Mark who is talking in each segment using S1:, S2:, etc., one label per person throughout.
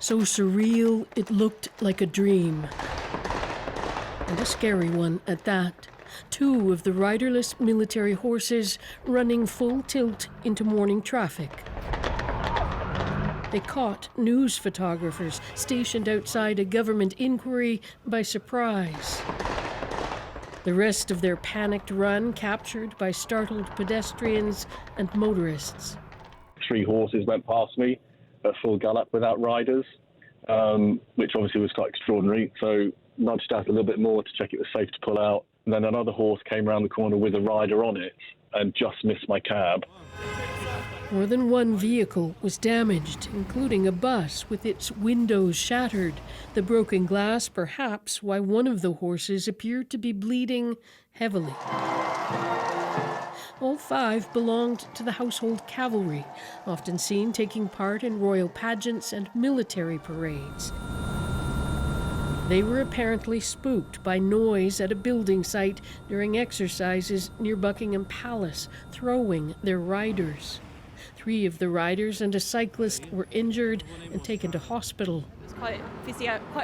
S1: so surreal it looked like a dream. And a scary one at that. 2 of the riderless military horses running full tilt into morning traffic. They caught news photographers stationed outside a government inquiry by surprise. The rest of their panicked run captured by startled pedestrians and motorists.
S2: 3 horses went past me at full gallop without riders, which obviously was quite extraordinary. So nudged out a little bit more to check it was safe to pull out. And then another horse came around the corner with a rider on it and just missed my cab.
S1: More than one vehicle was damaged, including a bus with its windows shattered. The broken glass, perhaps why one of the horses appeared to be bleeding heavily. All 5 belonged to the household cavalry, often seen taking part in royal pageants and military parades. They were apparently spooked by noise at a building site during exercises near Buckingham Palace, throwing their riders. 3 of the riders and a cyclist were injured and taken to hospital.
S3: It's quite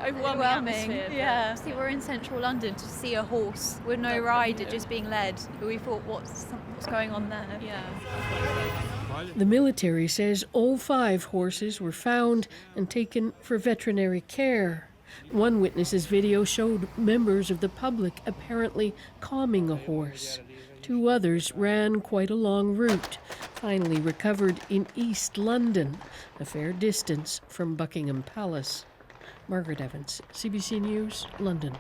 S3: overwhelming atmosphere.
S4: Yeah. See, we're in central London to see a horse with no rider just being led. We thought, what's going on there?
S3: Yeah.
S1: The military says all 5 horses were found and taken for veterinary care. One witness's video showed members of the public apparently calming a horse. 2 others ran quite a long route, finally recovered in East London, a fair distance from Buckingham Palace. Margaret Evans, CBC News, London.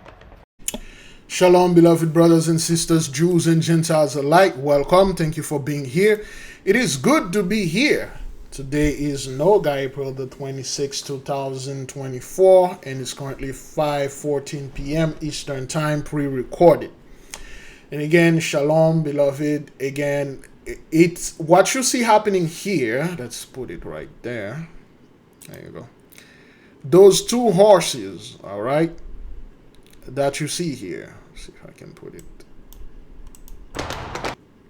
S5: Shalom, beloved brothers and sisters, Jews and Gentiles alike. Welcome. Thank you for being here. It is good to be here. Today is April the 26th, 2024, and it's currently 5:14 p.m. Eastern Time, pre-recorded. And again, shalom, beloved. Again, it's what you see happening here. Let's put it right there. There you go. Those 2 horses, all right, that you see here. Let's see if I can put it.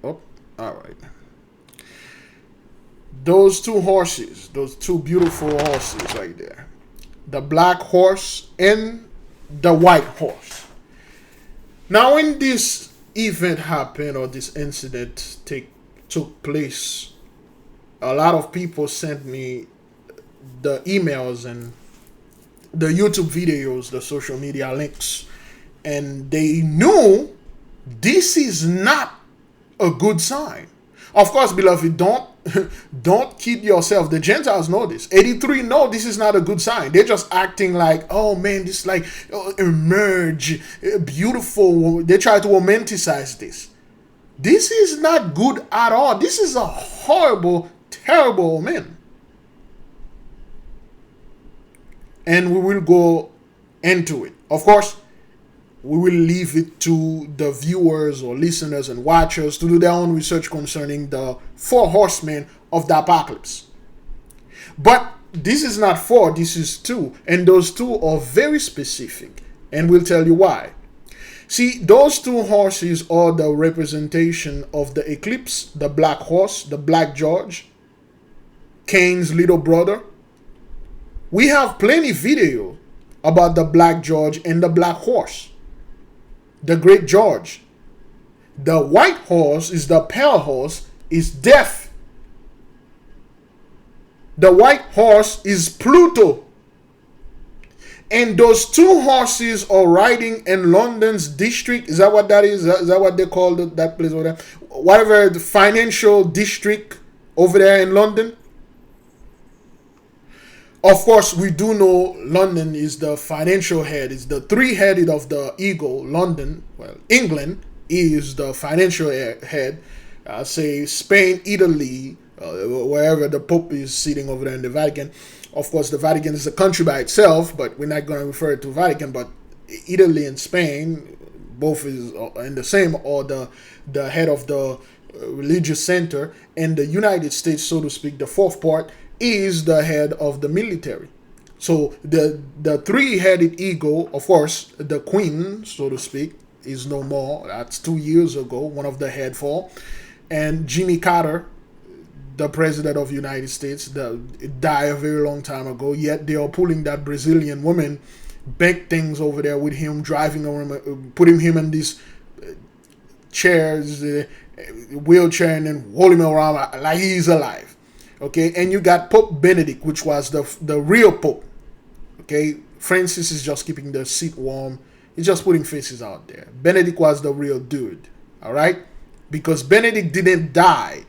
S5: Oh, all right. Those 2 horses, those 2 beautiful horses right there. The black horse and the white horse. Now, when this event happened or this incident took place, a lot of people sent me the emails and the YouTube videos, the social media links, and they knew this is not a good sign. Of course, beloved, don't kid yourself. The Gentiles know this. 83 know this is not a good sign. They're just acting like, oh man, this is like emerge, beautiful. They try to romanticize this. This is not good at all. This is a horrible, terrible omen. And we will go into it. Of course, we will leave it to the viewers or listeners and watchers to do their own research concerning the 4 horsemen of the apocalypse. But this is not 4, this is 2. And those 2 are very specific. And we'll tell you why. See, those 2 horses are the representation of the eclipse, the black horse, the Black George, Cain's little brother. We have plenty video about the Black George and the black horse. The Great George. The white horse is the pale horse, is death. The white horse is Pluto. And those 2 horses are riding in London's district. Is that what that is? Is that what they call that place over there? Whatever, the financial district over there in London. Of course, we do know London is the financial head. It's the 3-headed of the eagle. London, well, England is the financial head. Say Spain, Italy, wherever the Pope is sitting over there in the Vatican. Of course, the Vatican is a country by itself, but we're not going to refer to Vatican. But Italy and Spain, both is in the same, or the head of the religious center. And the United States, so to speak, the 4th part, is the head of the military. So the 3-headed eagle, of course, the queen, so to speak, is no more. That's 2 years ago, one of the head fall. And Jimmy Carter, the president of the United States. It died a very long time ago. Yet they are pulling that Brazilian woman, bank things over there with him, driving around, putting him in these chairs, wheelchair, and then holding him around like he's alive. Okay, and you got Pope Benedict, which was the real Pope. Okay, Francis is just keeping the seat warm. He's just putting faces out there. Benedict was the real dude. All right, because Benedict didn't die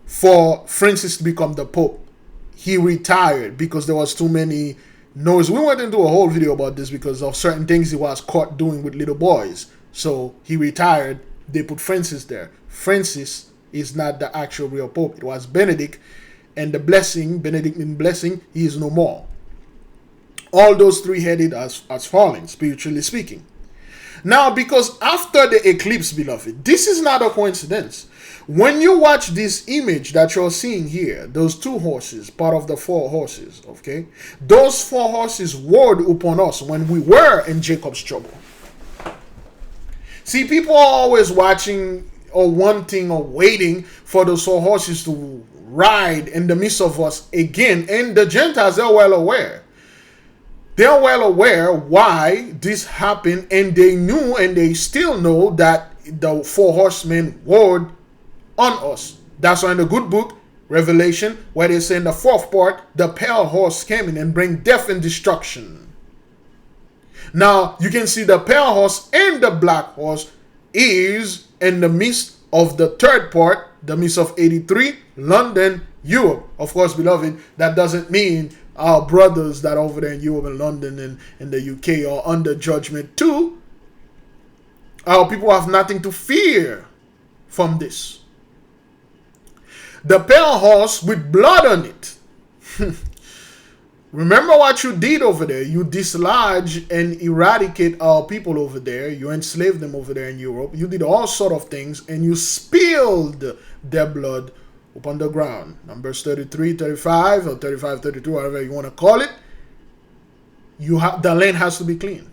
S5: for Francis to become the Pope. He retired because there was too many noise. We went into a whole video about this because of certain things he was caught doing with little boys. So he retired. They put Francis there. Francis is not the actual real Pope. It was Benedict, and the blessing, Benedictine blessing, he is no more. All those three headed as fallen, spiritually speaking. Now, because after the eclipse, beloved, this is not a coincidence. When you watch this image that you're seeing here, those two horses, part of the four horses, okay? Those four horses warred upon us when we were in Jacob's trouble. See, people are always watching or wanting or waiting for those four horses to ride in the midst of us again. And the Gentiles are well aware. They're well aware why this happened, and they knew and they still know that the four horsemen warred on us. That's why in the good book, Revelation, where they say in the fourth part, the pale horse came in and bring death and destruction. Now, you can see the pale horse and the black horse is in the midst of the third part, the midst of 83, London, Europe. Of course, beloved, that doesn't mean our brothers that are over there in Europe and London and in the UK are under judgment too. Our people have nothing to fear from this. The pale horse with blood on it. Remember what you did over there. You dislodge and eradicate our people over there. You enslaved them over there in Europe. You did all sort of things, and you spilled their blood upon the ground. Numbers 33, 35, or 35, 32, whatever you want to call it. The land has to be clean.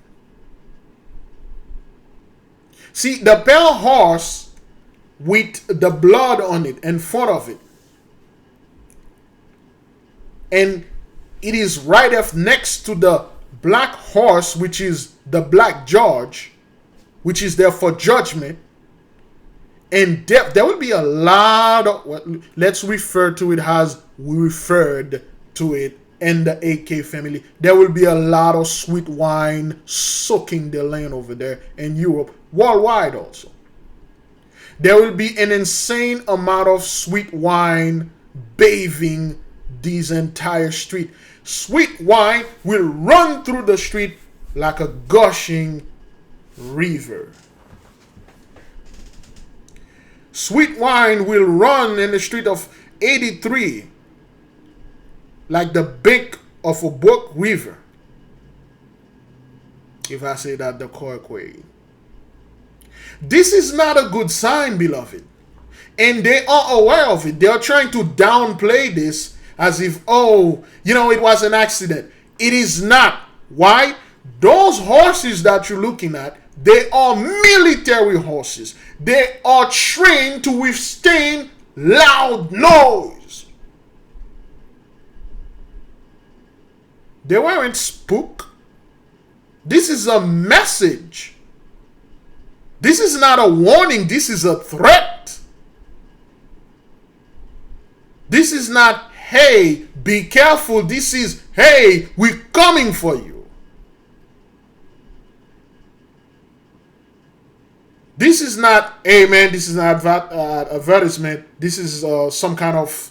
S5: See, the pale horse with the blood on it in front of it, and it is right up next to the black horse, which is the black judge, which is there for judgment and death. There will be a lot of, let's refer to it as we referred to it in the AK family. There will be a lot of sweet wine soaking the land over there in Europe, worldwide also. There will be an insane amount of sweet wine bathing these entire street. Sweet wine will run through the street like a gushing river. Sweet wine will run in the street of 83 like the bank of a brook river. If I say that the correct way. This is not a good sign, beloved. And they are aware of it. They are trying to downplay this as if, oh, it was an accident. It is not. Why? Those horses that you're looking at, they are military horses. They are trained to withstand loud noise. They weren't spook. This is a message. This is not a warning. This is a threat. This is not, hey, be careful. This is, hey, we're coming for you. This is not, hey man, this is an advertisement. This is some kind of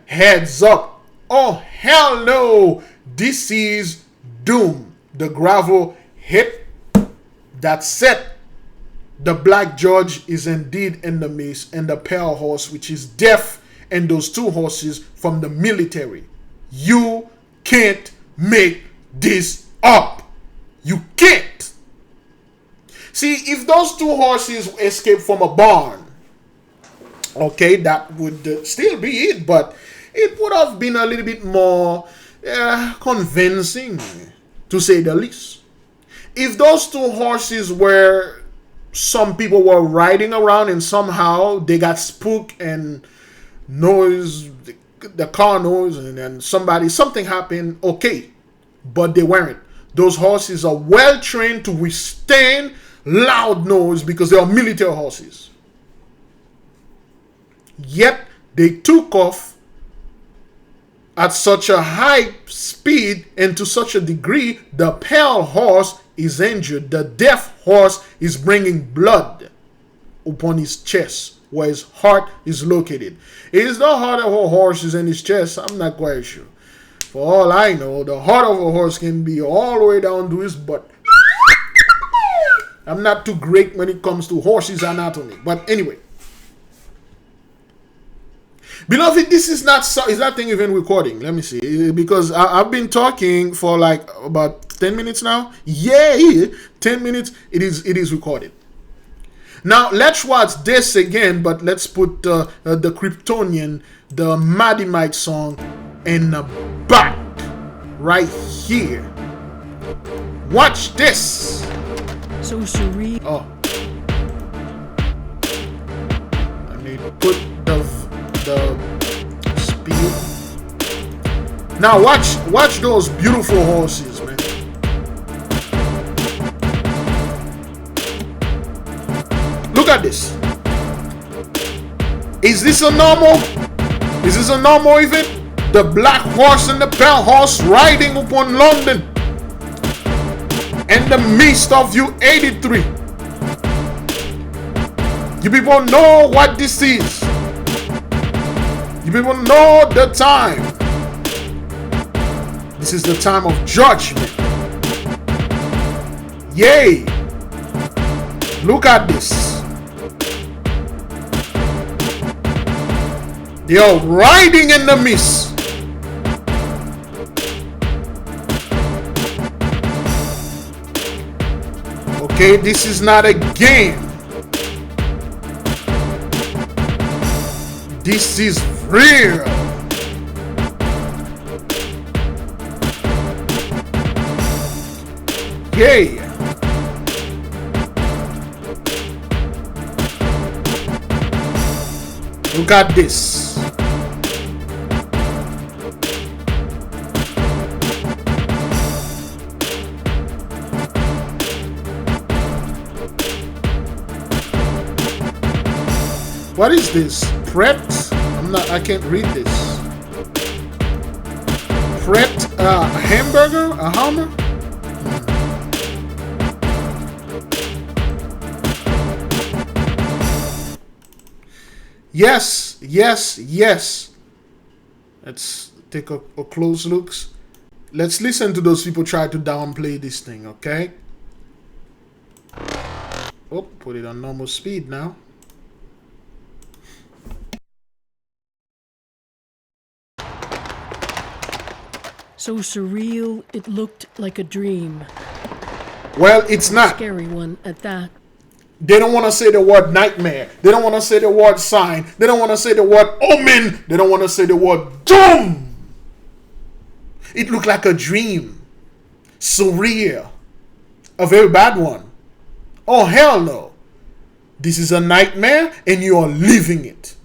S5: heads up. Oh, hell no. This is doom. The gravel hit. That's it. The black judge is indeed in the midst, and the pale horse, which is death, and those two horses from the military. You can't make this up. You can't. See, if those two horses escaped from a barn, okay, that would still be it, but it would have been a little bit more convincing, to say the least. If those two horses were, some people were riding around and somehow they got spooked and noise, the car noise, and then something happened, okay. But they weren't. Those horses are well trained to withstand loud noise because they are military horses. Yet they took off at such a high speed and to such a degree, the pale horse is injured. The deaf horse is bringing blood upon his chest, where his heart is located. It is the heart of a horse is in his chest. I'm not quite sure. For all I know, the heart of a horse can be all the way down to his butt. I'm not too great when it comes to horses' anatomy. But anyway. Beloved, this is not thing even recording. Let me see. Because I've been talking for like about 10 minutes now. Yeah, 10 minutes. It is recorded. Now, let's watch this again, but let's put the Kryptonian, the Madimite song in the back right here. Watch this.
S1: So surreal.
S5: Oh. Let me put the speed. Now watch those beautiful horses, man. Look at this. Is this a normal? Is this a normal event? The black horse and the pale horse riding upon London in the midst of you 83. You people know what this is. You people know the time. This is the time of judgment. Yay! Look at this. They are riding in the mist. Okay, this is not a game. This is real. Yeah. Look at this. What is this? Pret? I can't read this. Pret, a hamburger? A hammer? Yes, yes, yes. Let's take a close look. Let's listen to those people try to downplay this thing, okay? Oh, put it on normal speed now.
S1: So surreal, it looked like a dream.
S5: Well, it's not.
S1: Scary one at that.
S5: They don't want to say the word nightmare. They don't want to say the word sign. They don't want to say the word omen. They don't want to say the word doom. It looked like a dream. Surreal. A very bad one. Oh, hell no. This is a nightmare and you are living it.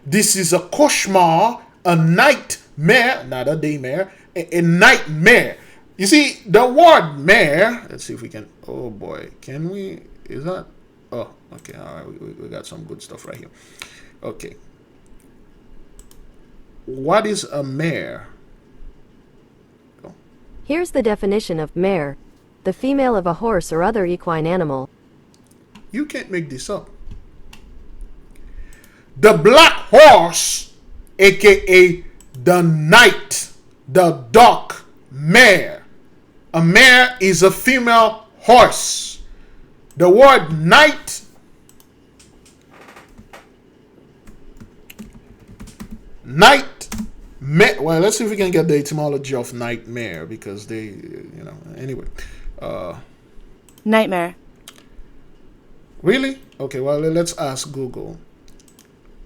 S5: This is a cauchemar, a nightmare, not a daymare, a nightmare. You see, the word mare, let's see if we can, oh boy, can we, is that, oh, okay, all right, we got some good stuff right here. Okay. What is a mare? Oh.
S6: Here's the definition of mare, the female of a horse or other equine animal.
S5: You can't make this up. The black horse, aka the night, the dark mare. A mare is a female horse. The word night, well, let's see if we can get the etymology of nightmare, because they, you know, anyway.
S3: Nightmare.
S5: Really? Okay, well, let's ask Google.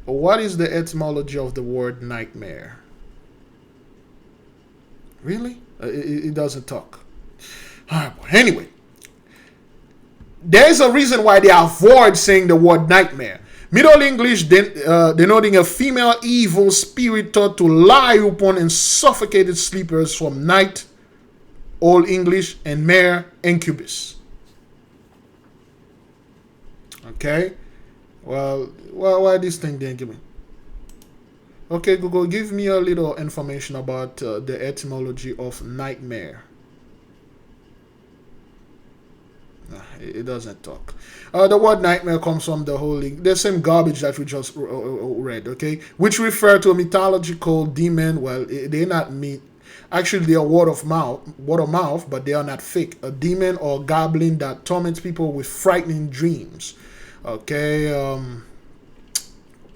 S5: What is the etymology of the word nightmare? Really? It doesn't talk. Anyway, there's a reason why they avoid saying the word nightmare. Middle English denoting a female evil spirit thought to lie upon and suffocated sleepers from night. Old English and mare incubus. Okay. Well, why this thing didn't give me? Okay, Google, give me a little information about the etymology of nightmare. It doesn't talk. The word nightmare comes from the the same garbage that we just read, okay? Which refer to a mythological demon. Well, they're not actually they are word of mouth, but they are not fake. A demon or goblin that torments people with frightening dreams. Okay,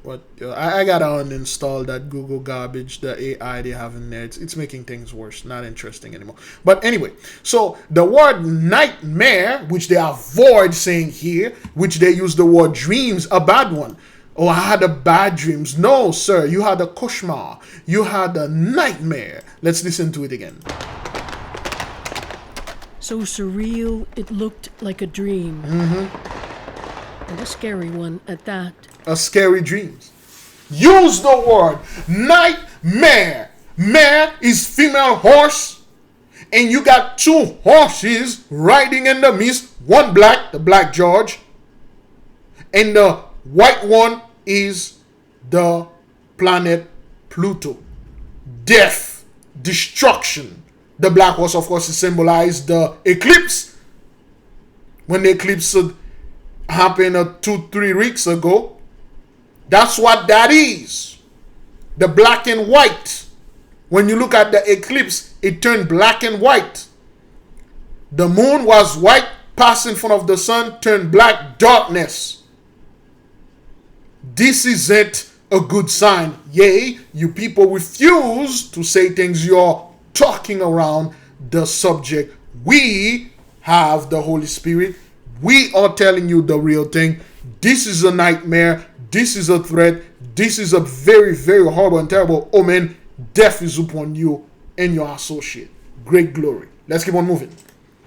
S5: I gotta uninstall that Google garbage, the AI they have in there. It's making things worse, not interesting anymore. But anyway, so the word nightmare, which they avoid saying here, which they use the word dreams, a bad one. Oh, I had a bad dreams. No, sir, you had a koshmar. You had a nightmare. Let's listen to it again.
S1: So surreal, it looked like a dream. And a scary one at that.
S5: A scary dreams. Use the word nightmare. Mare is female horse. And you got two horses riding in the mist. One black, the Black George. And the white one is the planet Pluto. Death, destruction. The black horse, of course, symbolized the eclipse. When the eclipse happened 2-3 weeks ago, that's what that is. The black and white. When you look at the eclipse, it turned black and white. The moon was white, passed in front of the sun, turned black, darkness. This isn't a good sign. Yea, you people refuse to say things you're talking around the subject. We have the Holy Spirit. We are telling you the real thing. This is a nightmare. This is a threat. This is a very, very horrible and terrible omen. Death is upon you and your associate. Great glory. Let's keep on moving.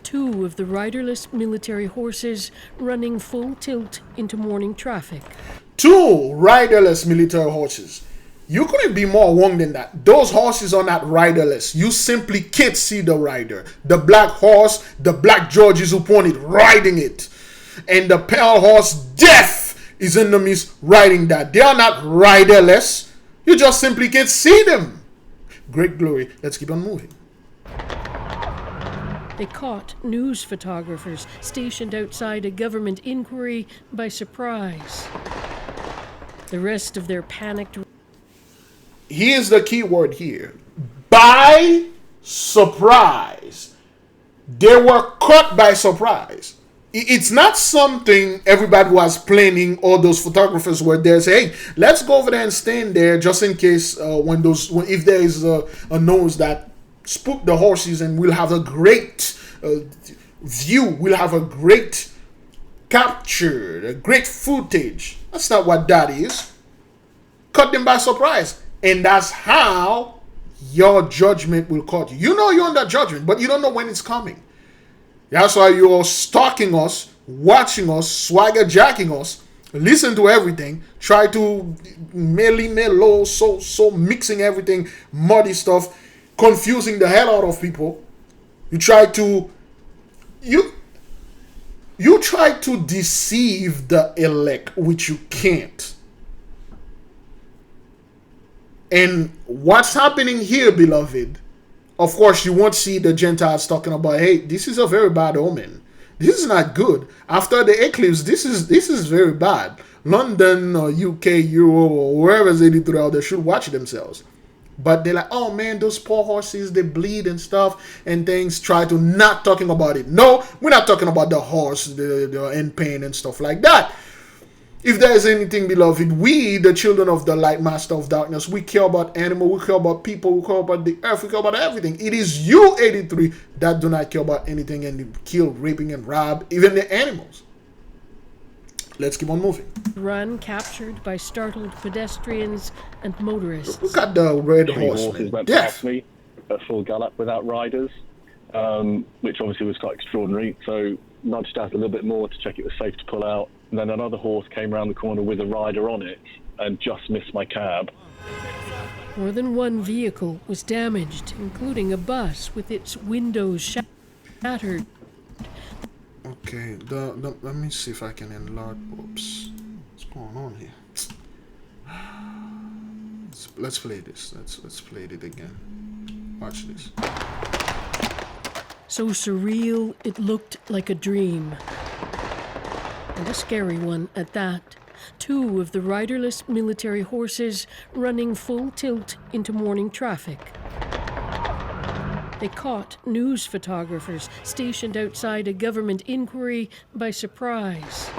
S1: 2 of the riderless military horses running full tilt into morning traffic.
S5: 2 riderless military horses. You couldn't be more wrong than that. Those horses are not riderless. You simply can't see the rider. The black horse, the Black George is upon it, riding it. And the pale horse, Death, is in the midst riding that. They are not riderless. You just simply can't see them. Great glory. Let's keep on moving.
S1: They caught news photographers stationed outside a government inquiry by surprise. The rest of their panicked...
S5: Here's the key word here. By surprise. They were caught by surprise. It's not something everybody was planning, or those photographers were there say, hey, let's go over there and stand there just in case if there is a nose that spook the horses, and we'll have a great view. We'll have a great capture, a great footage. That's not what that is. Caught them by surprise. And that's how your judgment will cut you. You know you're under judgment, but you don't know when it's coming. That's why you're stalking us, watching us, swagger jacking us, listen to everything, try to mellow, so mixing everything, muddy stuff, confusing the hell out of people. You try to deceive the elect, which you can't. And what's happening here, beloved? Of course, you won't see the Gentiles talking about, hey, this is a very bad omen. This is not good. After the eclipse, this is very bad. London or UK, Europe, or wherever they do throughout, they should watch themselves. But they're like, oh man, those poor horses, they bleed and stuff and things. Try to not talking about it. No, we're not talking about the horse, the in pain and stuff like that. If there is anything, beloved, we, the children of the light, master of darkness, we care about animals, we care about people, we care about the earth, we care about everything. It is you, 83, that do not care about anything and kill, raping, and rob even the animals. Let's keep on moving.
S1: Run captured by startled pedestrians and motorists.
S5: Look at the red
S2: 3
S5: horse.
S2: horses went
S5: Death.
S2: past me at full gallop without riders, which obviously was quite extraordinary. So nudged out a little bit more to check it was safe to pull out. And then another horse came around the corner with a rider on it and just missed my cab.
S1: More than one vehicle was damaged, including a bus with its windows shattered.
S5: Okay, let me see if I can enlarge. Oops, what's going on here? Let's play this. Let's play it again. Watch this.
S1: So surreal, it looked like a dream. And a scary one at that. Two of the riderless military horses running full tilt into morning traffic. They caught news photographers stationed outside a government inquiry by surprise.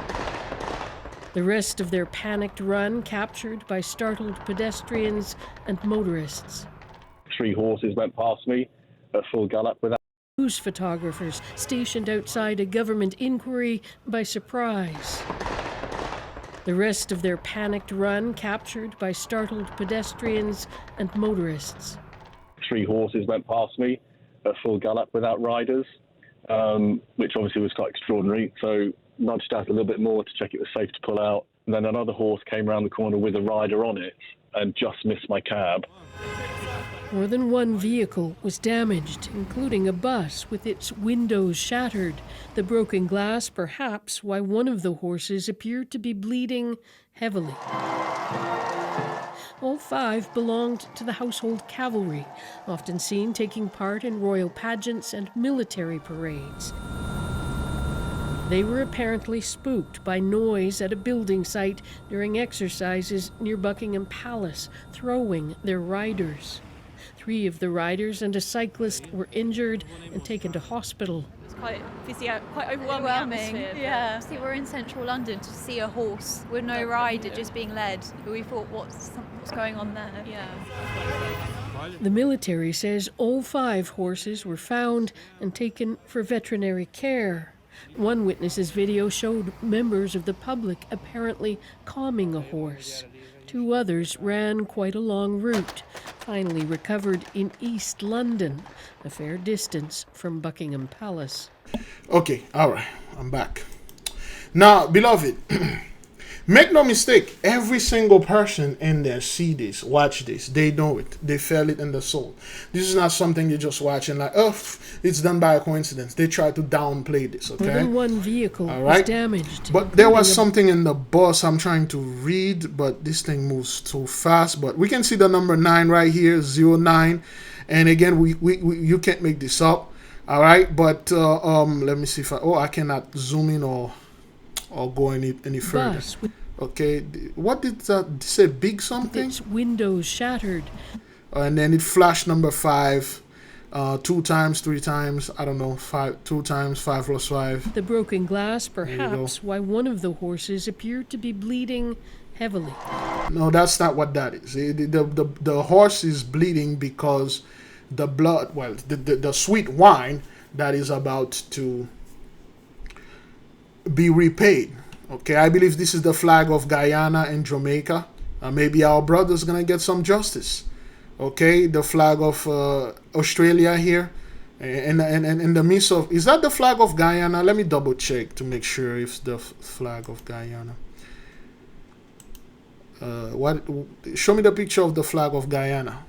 S1: The rest of their panicked run captured by startled pedestrians and motorists.
S2: 3 horses went past me at full gallop without.
S1: News photographers stationed outside a government inquiry by surprise. The rest of their panicked run captured by startled pedestrians and motorists.
S2: 3 horses went past me at full gallop without riders, which obviously was quite extraordinary. So nudged out a little bit more to check it was safe to pull out. And then another horse came around the corner with a rider on it and just missed my cab.
S1: More than one vehicle was damaged, including a bus with its windows shattered. The broken glass, perhaps why one of the horses appeared to be bleeding heavily. All 5 belonged to the household cavalry, often seen taking part in royal pageants and military parades. They were apparently spooked by noise at a building site during exercises near Buckingham Palace, throwing their riders. 3 of the riders and a cyclist were injured and taken to hospital.
S3: It's quite overwhelming atmosphere.
S4: Yeah. See, we're in central London to see a horse with no rider, just being led. We thought, what's going on there?
S3: Yeah.
S1: The military says all 5 horses were found and taken for veterinary care. One witness's video showed members of the public apparently calming a horse. 2 others ran quite a long route, finally recovered in East London, a fair distance from Buckingham Palace.
S5: Okay, all right, I'm back. Now, beloved, make no mistake, every single person in there see this, watch this. They know it. They feel it in the soul. This is not something you just watch and like, oh, it's done by a coincidence. They try to downplay this, okay?
S1: More than one vehicle
S5: all right?
S1: was damaged.
S5: But there was something in the bus I'm trying to read, but this thing moves too fast. But we can see the number 9 right here, 09. And again, we you can't make this up, all right? But let me see if I cannot zoom in or go any further. Okay, what did that say? Big something?
S1: Its windows shattered.
S5: And then it flashed number 5, 2 times, 3 times. I don't know, 2 times 5 plus 5.
S1: The broken glass, perhaps why one of the horses appeared to be bleeding heavily.
S5: No, that's not what that is. The horse is bleeding because the blood, well, the sweet wine that is about to be repaid. Okay, I believe this is the flag of Guyana and Jamaica. Maybe our brother's gonna get some justice. Okay, the flag of Australia here, and in the midst of, is that the flag of Guyana? Let me double check to make sure if the flag of Guyana. Show me the picture of the flag of Guyana.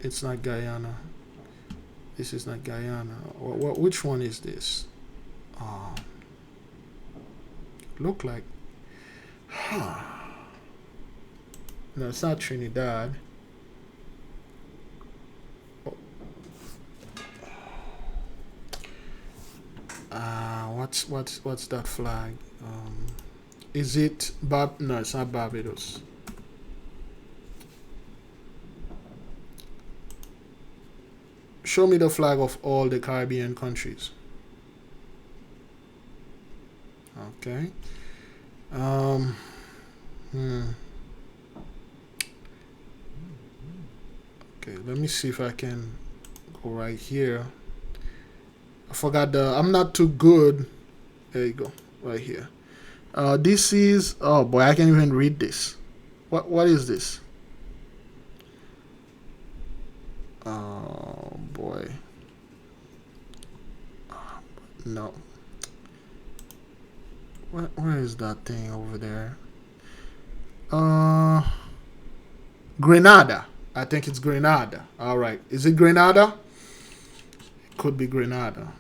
S5: It's not Guyana. This is not Guyana. Which one is this? Look like, no, it's not Trinidad. What's that flag? Is it no, it's not Barbados. Show me the flag of all the Caribbean countries. Okay. Okay, let me see if I can go right here. I forgot I'm not too good. There you go, right here. This is, oh boy, I can't even read this. What is this? Oh boy. No. Where is that thing over there? Grenada. I think it's Grenada. All right. Is it Grenada? It could be Grenada.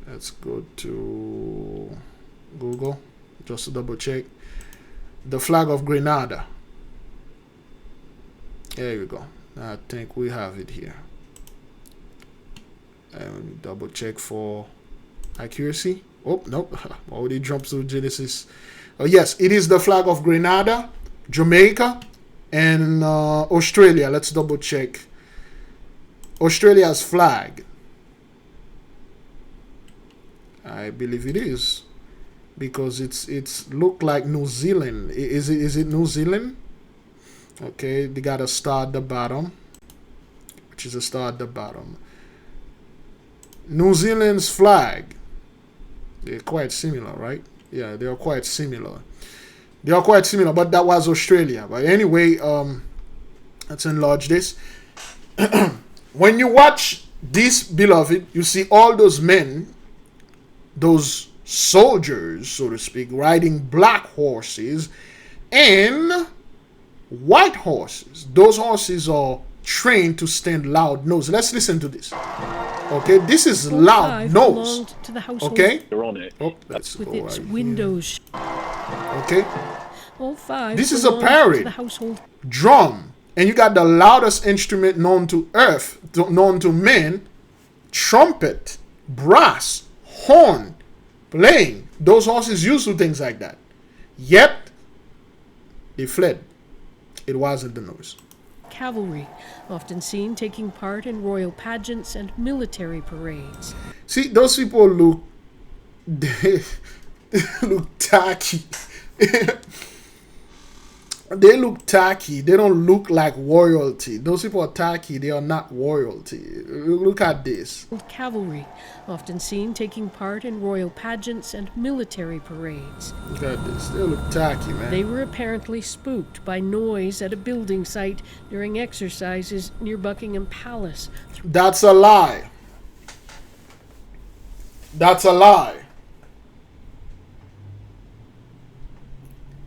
S5: Let's go to Google just to double check. The flag of Grenada. There you go. I think we have it here. And double check for accuracy. Oh, nope. Already jumped to Genesis. Oh, yes, it is the flag of Grenada, Jamaica, and Australia. Let's double check. Australia's flag. I believe it is, because it's look like New Zealand. Is it New Zealand? Okay, they got a star at the bottom, which is a star at the bottom. New Zealand's flag. They're quite similar, right? Yeah, they are quite similar. They are quite similar, but that was Australia. But anyway, let's enlarge this. When you watch this, beloved, you see all those men, those soldiers, so to speak, riding black horses and white horses. Those horses are trained to stand loud nose. Let's listen to this. Okay, this is loud nose. Okay,
S2: You're on it.
S5: oh, let's
S1: With
S5: go
S1: its
S5: right
S1: windows.
S5: here. Okay,
S1: All five.
S5: this is a
S1: belonged to
S5: parade.
S1: the household.
S5: Drum, and you got the loudest instrument known to earth, known to men, trumpet, brass, horn, playing. Those horses used to things like that. Yet they fled. It wasn't the noise.
S1: Cavalry, often seen taking part in royal pageants and military parades.
S5: See, those people look, they look tacky. They look tacky. They don't look like royalty. Those people are tacky. They are not royalty. Look at this.
S1: Cavalry, often seen taking part in royal pageants and military parades.
S5: Look at this. They look tacky, man.
S1: They were apparently spooked by noise at a building site during exercises near Buckingham Palace.
S5: That's a lie. That's a lie.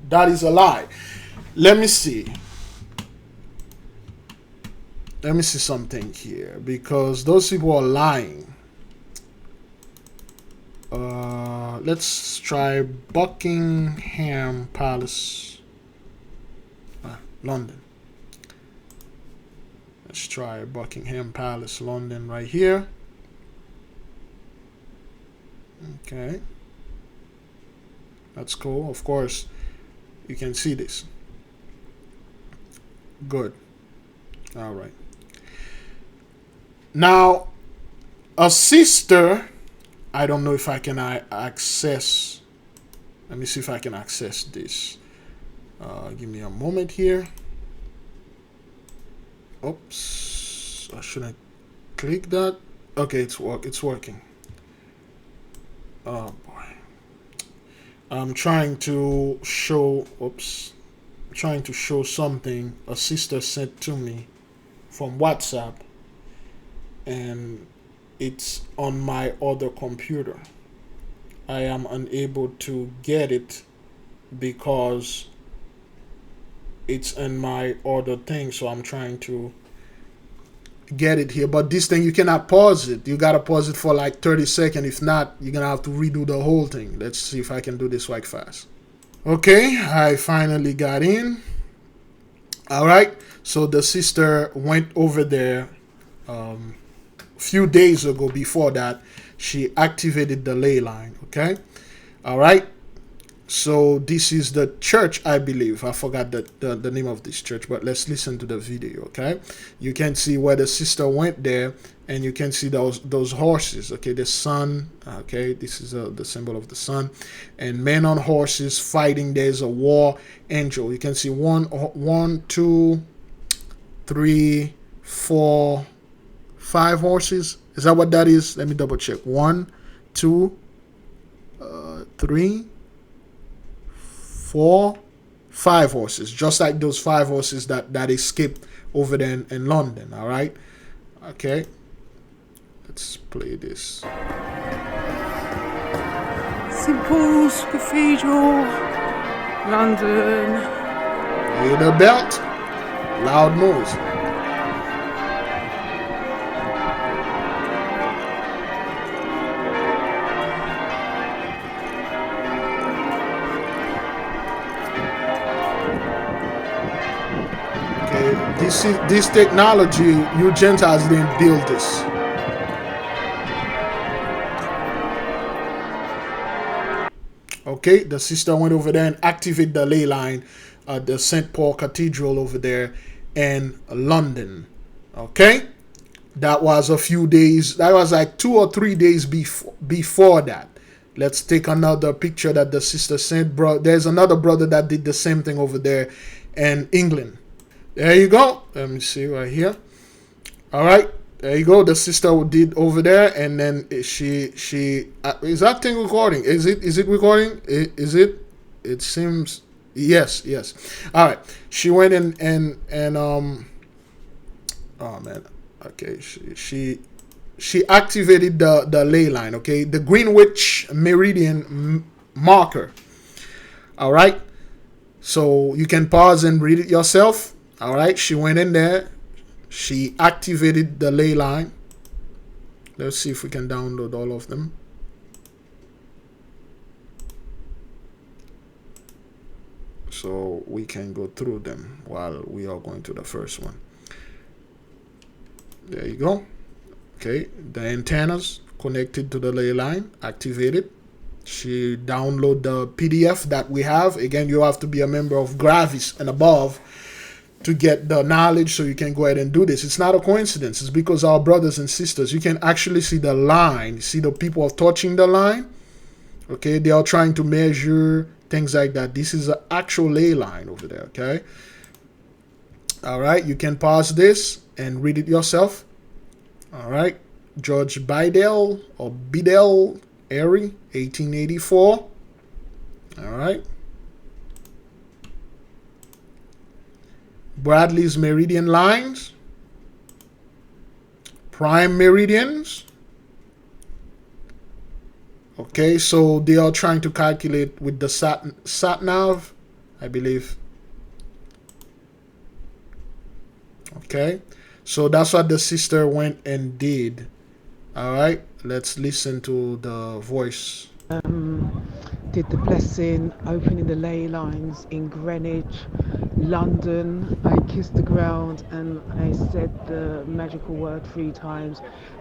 S5: That is a lie. Let me see. Let me see something here, because those people are lying. Let's try Buckingham Palace, London. Let's try Buckingham Palace, London, right here. Okay. That's cool. Of course, you can see this. Good. All right. Now, a sister, I don't know if I can access. Let me see if I can access this. Give me a moment here. Oops. I shouldn't click that. Okay, it's working. Oh boy. I'm trying to show. Oops. Trying to show something a sister sent to me from WhatsApp, and it's on my other computer. I am unable to get it because it's in my other thing, so I'm trying to get it here. But this thing, you cannot pause it. You gotta pause it for like 30 seconds. If not, you're gonna have to redo the whole thing. Let's see if I can do this right fast. Okay, I finally got in. All right, so the sister went over there a few days ago. Before that, she activated the ley line. Okay, all right. So this is the church, I believe. I forgot the name of this church, but let's listen to the video. Okay, you can see where the sister went there, and you can see those horses. Okay, the sun. Okay, this is the symbol of the sun, and men on horses fighting. There's a war angel. You can see 1, 2, 3, 4, 5 horses. Is that what that is? Let me double check. 1, 2, 3, 4, 5 horses, just like those 5 horses that escaped over there in London. All right. Okay, let's play this.
S7: St Paul's Cathedral, London.
S5: Hear the belt? Loud noise. This technology, you Gentiles didn't build this. Okay, the sister went over there and activated the ley line at the St. Paul Cathedral over there in London. Okay, that was a few days. That was like 2 or 3 days before that. Let's take another picture that the sister sent. Bro, there's another brother that did the same thing over there in England. There you go. Let me see right here. All right. There you go. The sister did over there, and then she is that thing recording? Is it recording? Is it? It seems yes. All right. She went in and oh man. Okay. She activated the ley line. Okay, the Greenwich Meridian marker. All right. So you can pause and read it yourself. All right, she went in there. She activated the ley line. Let's see if we can download all of them. So we can go through them while we are going to the first one. There you go. Okay, the antennas connected to the ley line, activated. She downloaded the PDF that we have. Again, you have to be a member of Gravis and above to get the knowledge, so you can go ahead and do this. It's not a coincidence. It's because our brothers and sisters, you can actually see the line. See the people are touching the line. Okay, they are trying to measure things like that. This is an actual ley line over there. Okay. All right, you can pause this and read it yourself. All right, George Bidell or Bidell Airy, 1884. All right. Bradley's meridian lines, prime meridians. Okay, so they are trying to calculate with the sat nav, I believe. Okay, so that's what the sister went and did. All right, let's listen to the voice.
S7: Did the blessing, opening the ley lines in Greenwich, London. I kissed the ground and I said the magical word 3 times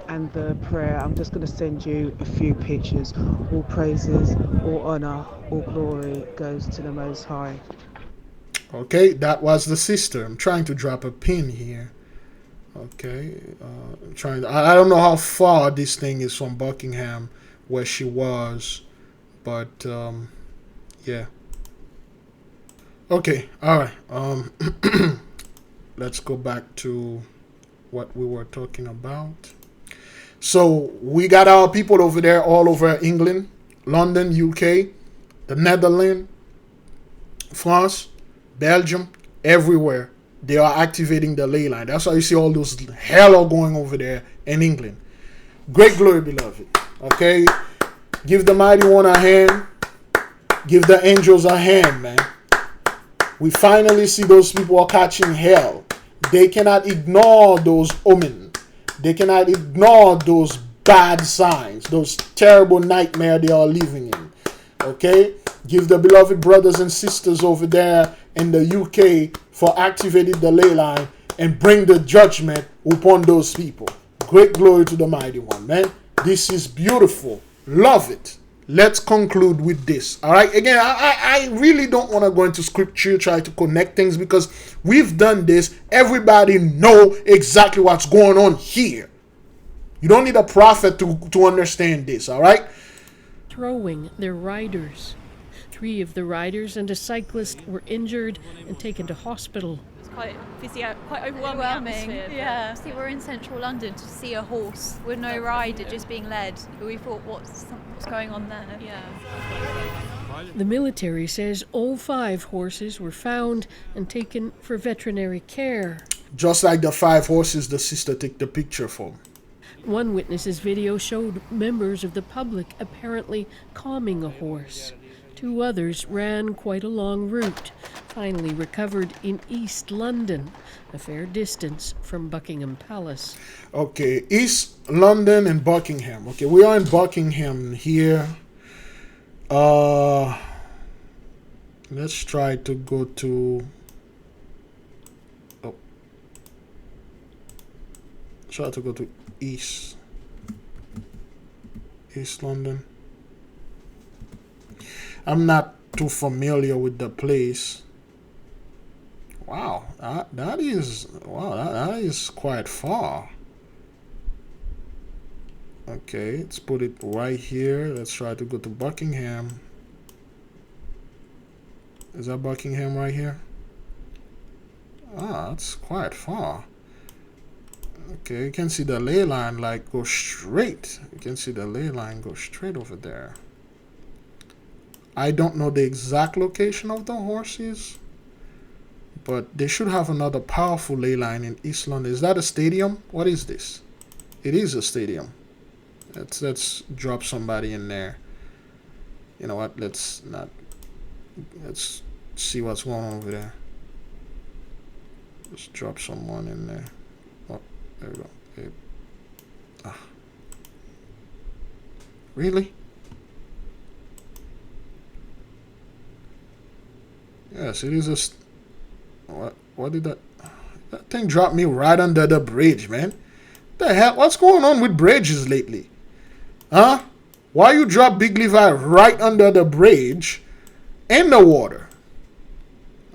S7: and the prayer. I'm just going to send you a few pictures. All praises, all honor, all glory goes to the Most High.
S5: Okay, that was the sister. I'm trying to drop a pin here. Okay, I'm trying to, I don't know how far this thing is from Buckingham where she was, but yeah. Okay, all right. Let's go back to what we were talking about. So we got our people over there all over England, London, UK, the Netherlands, France, Belgium, everywhere. They are activating the ley line. That's why you see all those hell are going over there in England. Great glory, beloved. Okay, give the mighty one a hand. Give the angels a hand, man. We finally see those people are catching hell. They cannot ignore those omens. They cannot ignore those bad signs, those terrible nightmares they are living in. Okay? Give the beloved brothers and sisters over there in the UK for activating the ley line and bring the judgment upon those people. Great glory to the mighty one, man. This is beautiful. Love it. Let's conclude with this. All right. Again, I really don't want to go into scripture, try to connect things, because we've done this. Everybody know exactly what's going on here. You don't need a prophet to understand this. All right.
S1: Throwing their riders. 3 of the riders and a cyclist were injured and taken to hospital.
S3: It's quite overwhelming atmosphere.
S4: Yeah. See, we're in central London to see a horse with no rider, just being led. We thought, what's going on there?
S3: Yeah.
S1: The military says all 5 horses were found and taken for veterinary care.
S5: Just like the 5 horses the sister took the picture from.
S1: One witness's video showed members of the public apparently calming a horse. Two others ran quite a long route, finally recovered in East London, a fair distance from Buckingham Palace.
S5: Okay, East London and Buckingham. Okay, we are in Buckingham here. Let's try to go to... Oh. Try to go to East London. I'm not too familiar with the place. Wow, that is quite far. Okay, let's put it right here. Let's try to go to Buckingham. Is that Buckingham right here? Ah, that's quite far. Okay, you can see the ley line like go straight. You can see the ley line go straight over there. I don't know the exact location of the horses, but they should have another powerful ley line in East London. Is that a stadium? What is this? It is a stadium. Let's drop somebody in there. You know what? Let's see what's going on over there. Let's drop someone in there. Oh, there we go. Okay. Ah. Really? Yes, it is a... What did that... That thing dropped me right under the bridge, man. The hell? What's going on with bridges lately? Huh? Why you drop Big Levi right under the bridge in the water?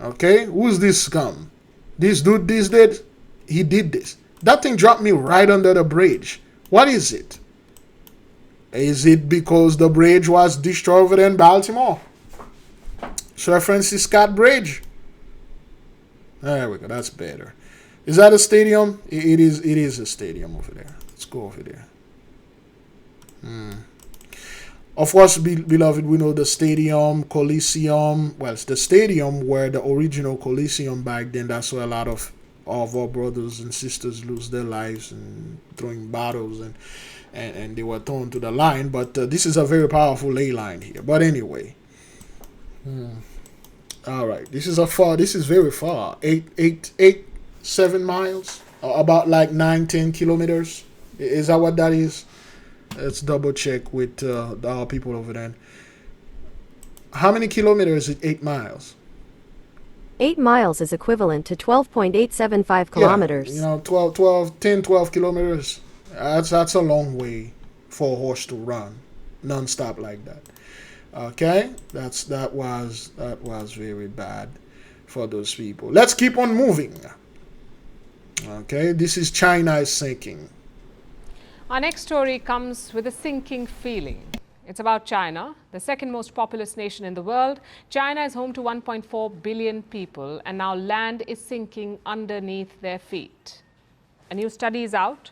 S5: Okay? Who's this scum? This dude did? He did this. That thing dropped me right under the bridge. What is it? Is it because the bridge was destroyed over there in Baltimore? Sir Francis Scott Bridge. There we go. That's better. Is that a stadium? It is a stadium over there. Let's go over there. Of course, beloved, we know the stadium, Coliseum. Well, it's the stadium where the original Coliseum back then. That's where a lot of our brothers and sisters lose their lives and throwing battles and they were thrown to the line. But this is a very powerful ley line here. But anyway. All right. This is very far. 7 miles. About like 9-10 kilometers. Is that what that is? Let's double check with our people over there. How many kilometers is 8 miles?
S6: 8 miles is equivalent to 12.875 kilometers.
S5: Yeah, 12 kilometers. That's a long way for a horse to run non-stop like that. Okay, that was very bad for those people. Let's keep on moving. Okay, this is China is sinking.
S8: Our next story comes with a sinking feeling. It's about China, the second most populous nation in the world. China is home to 1.4 billion people, and now land is sinking underneath their feet. A new study is out.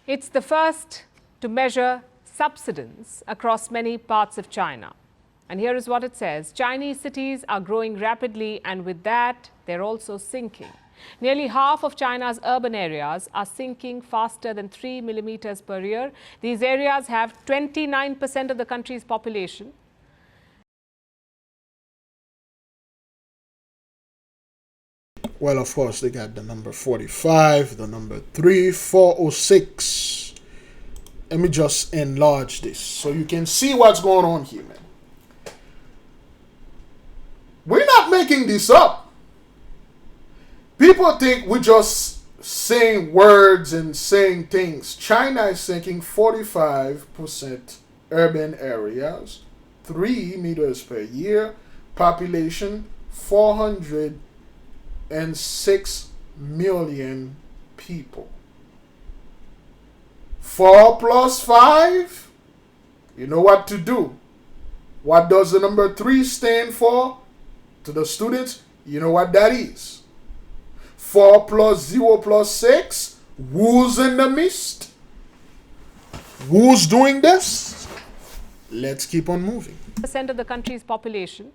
S8: It's the first to measure subsidence across many parts of China. And here is what it says. Chinese cities are growing rapidly, and with that, they're also sinking. Nearly half of China's urban areas are sinking faster than 3 millimeters per year. These areas have 29% of the country's population.
S5: Well, of course, they got the number 45, the number 3, 406. Let me just enlarge this so you can see what's going on here, man. We're not making this up. People think we're just saying words and saying things. China is sinking 45% urban areas, 3 meters per year, population 406 million people. 4 plus 5, you know what to do. What does the number 3 stand for? To the students, you know what that is. 4 plus 0 plus 6. Who's in the midst? Who's doing this? Let's keep on moving.
S8: % of the country's population.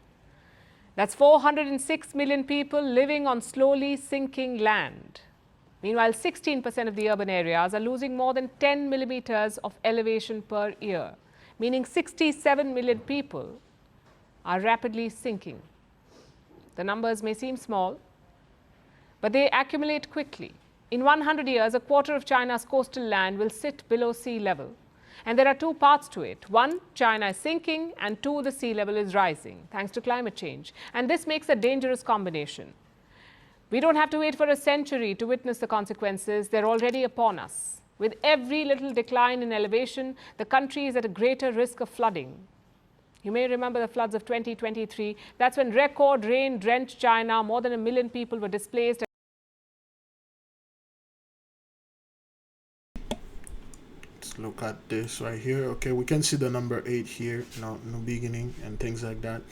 S8: That's 406 million people living on slowly sinking land. Meanwhile, 16% of the urban areas are losing more than 10 millimeters of elevation per year, meaning 67 million people are rapidly sinking. The numbers may seem small, but they accumulate quickly. In 100 years, a quarter of China's coastal land will sit below sea level. And there are two parts to it. One, China is sinking, and two, the sea level is rising, thanks to climate change. And this makes a dangerous combination. We don't have to wait for a century to witness the consequences. They're already upon us. With every little decline in elevation, the country is at a greater risk of flooding. You may remember the floods of 2023. That's when record rain drenched China. More than 1 million people were displaced.
S5: Let's look at this right here. Okay, we can see the number 8 here, no beginning and things like that.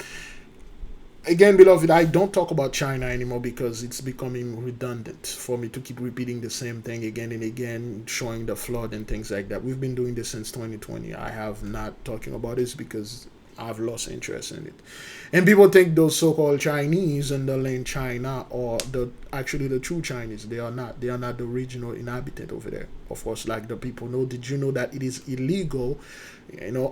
S5: Again, beloved, I don't talk about China anymore because it's becoming redundant for me to keep repeating the same thing again and again, showing the flood and things like that. We've been doing this since 2020. I have not talking about this because I've lost interest in it. And people think those so-called Chinese in the land China are actually the true Chinese. They are not. They are not the original inhabitant over there. Of course, like the people know. Did you know that it is illegal,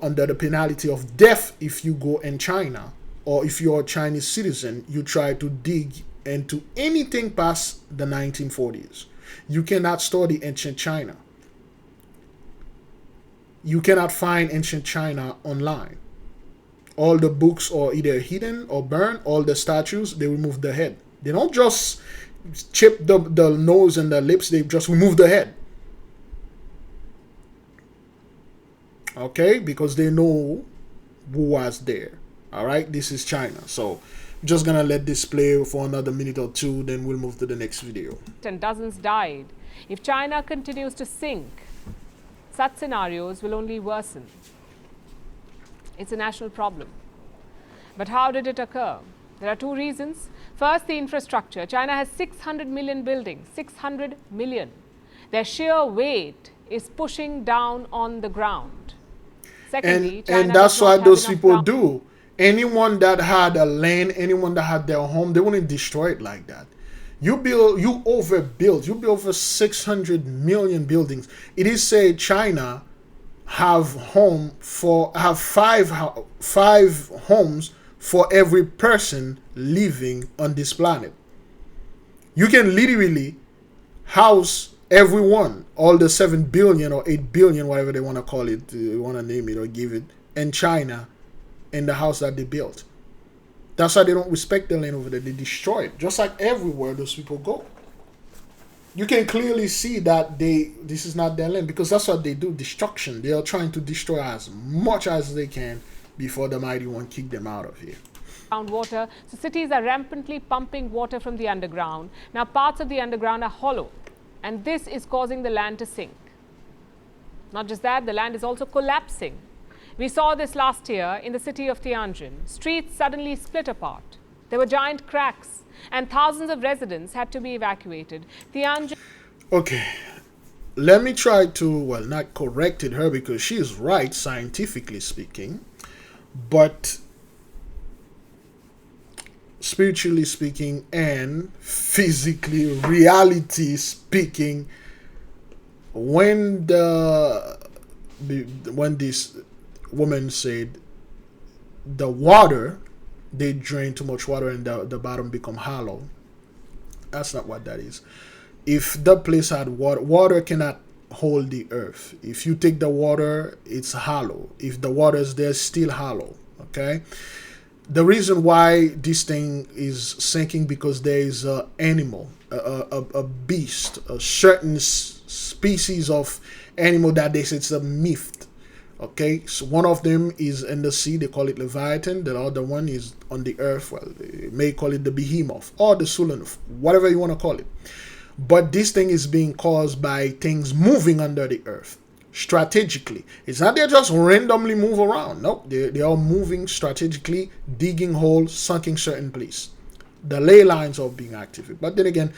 S5: under the penalty of death if you go in China? Or if you're a Chinese citizen, you try to dig into anything past the 1940s. You cannot study ancient China. You cannot find ancient China online. All the books are either hidden or burned. All the statues, they remove the head. They don't just chip the nose and the lips. They just remove the head. Okay? Because they know who was there. All right, this is China. So I'm just gonna let this play for another minute or two, then we'll move to the next video.
S8: And dozens died. If China continues to sink, such scenarios will only worsen. It's a national problem. But how did it occur? There are two reasons. First, the infrastructure. China has 600 million buildings, 600 million. Their sheer weight is pushing down on the ground. Secondly,
S5: and that's what those people do. Anyone that had a land, anyone that had their home, they wouldn't destroy it like that. You overbuild. You build over 600 million buildings. It is said China have five homes for every person living on this planet. You can literally house everyone, all the 7 billion or 8 billion, whatever they want to call it, want to name it or give it, in China, in the house that they built. That's why they don't respect the land over there. They destroy it, just like everywhere those people go. You can clearly see that this is not their land, because that's what they do, destruction. They are trying to destroy as much as they can before the mighty one kick them out of here.
S8: Water. So cities are rampantly pumping water from the underground. Now parts of the underground are hollow, and this is causing the land to sink. Not just that, the land is also collapsing. We saw this last year in the city of Tianjin. Streets suddenly split apart. There were giant cracks, and thousands of residents had to be evacuated. Tianjin.
S5: Okay, let me try to, well, not corrected her because she is right, scientifically speaking, but spiritually speaking and physically, reality speaking, when this woman said the water, they drain too much water and the bottom become hollow, that's not what that is. If the place had water cannot hold the earth. If you take the water, it's hollow. If the water is there, still hollow. Okay, the reason why this thing is sinking, because there is an animal, a beast, a certain species of animal that they say it's a myth. Okay, so one of them is in the sea, they call it Leviathan. The other one is on the earth, well, they may call it the behemoth or the Sulanuf, whatever you want to call it. But this thing is being caused by things moving under the earth strategically. It's not they just randomly move around. Nope, they are moving strategically, digging holes, sunking certain place. The ley lines are being activated. But then again,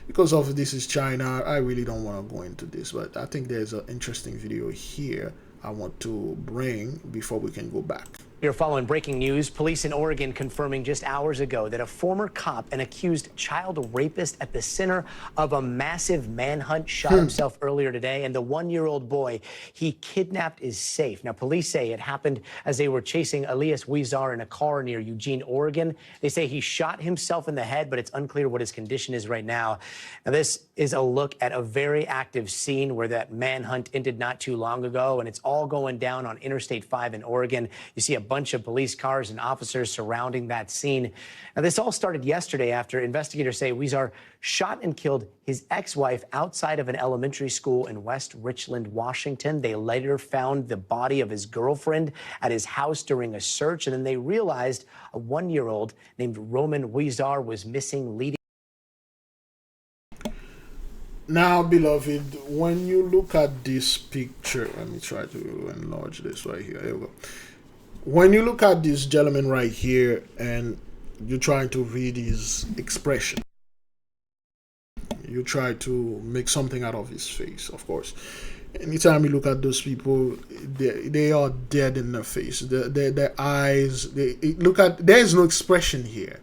S5: because of this is China, I really don't want to go into this. But I think there's an interesting video here I want to bring before we can go back.
S9: You're following breaking news. Police in Oregon confirming just hours ago that a former cop and accused child rapist at the center of a massive manhunt shot himself earlier today. And the 1-year-old boy he kidnapped is safe. Now, police say it happened as they were chasing Elias Huizar in a car near Eugene, Oregon. They say he shot himself in the head, but it's unclear what his condition is right now. Now, this is a look at a very active scene where that manhunt ended not too long ago, and it's all going down on Interstate 5 in Oregon. You see a bunch of police cars and officers surrounding that scene. Now, this all started yesterday after investigators say Huizar shot and killed his ex-wife outside of an elementary school in West Richland, Washington. They later found the body of his girlfriend at his house during a search, and then they realized a 1-year-old named Roman Huizar was missing, leading.
S5: Now, beloved, when you look at this picture, let me try to enlarge this right here. Here we go. When you look at this gentleman right here and you're trying to read his expression, you try to make something out of his face, of course. Anytime you look at those people, they are dead in the face. Their eyes, there's no expression here.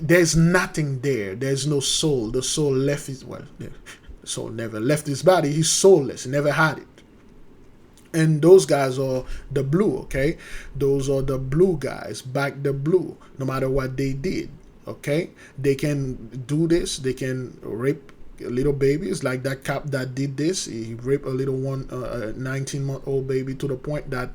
S5: There's nothing there. There's no soul. The soul left his, the soul never left his body. He's soulless. He never had it. And those guys are the blue, okay? Those are the blue guys, back the blue, no matter what they did, okay? They can do this. They can rape little babies, like that cop that did this. He raped a little 19-month-old baby to the point that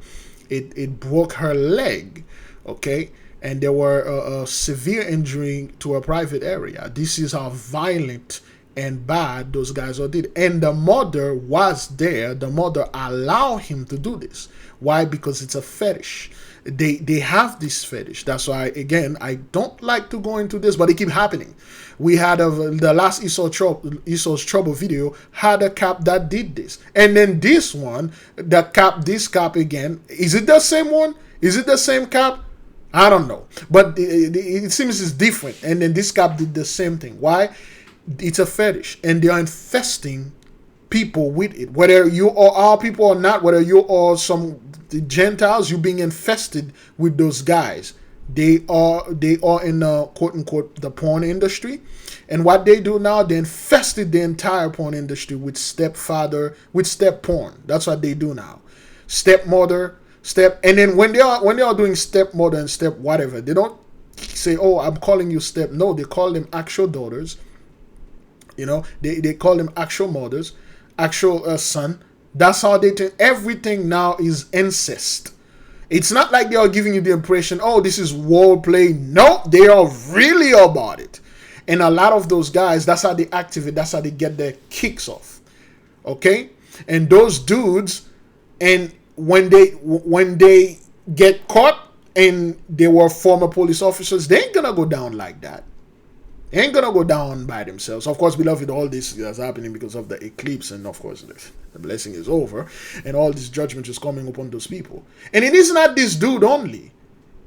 S5: it broke her leg, okay? And there were a severe injury to a private area. This is how violent and bad those guys all did. And the mother was there. The mother allowed him to do this. Why? Because it's a fetish. They have this fetish. That's why, again, I don't like to go into this, but it keep happening. We had the last Esau's Trouble video had a cop that did this. And then this one, this cop again, is it the same one? Is it the same cop? I don't know. But it seems it's different. And then this cop did the same thing. Why? It's a fetish, and they are infesting people with it. Whether you are our people or not, whether you are some Gentiles, you're being infested with those guys. They are in the quote unquote the porn industry, and what they do now, they infested the entire porn industry with step porn. That's what they do now. Stepmother, and then when they are doing stepmother and step whatever, they don't say, "Oh, I'm calling you step." No, they call them actual daughters. You know, they call them actual mothers, actual son. That's how they do. Everything now is incest. It's not like they are giving you the impression, oh, this is wordplay. No, they are really about it. And a lot of those guys, that's how they activate. That's how they get their kicks off. Okay? And those dudes, and when they get caught and they were former police officers, they ain't gonna go down like that. Ain't gonna go down by themselves. Of course, beloved, all this is happening because of the eclipse, and of course the blessing is over, and all this judgment is coming upon those people. And it is not this dude only.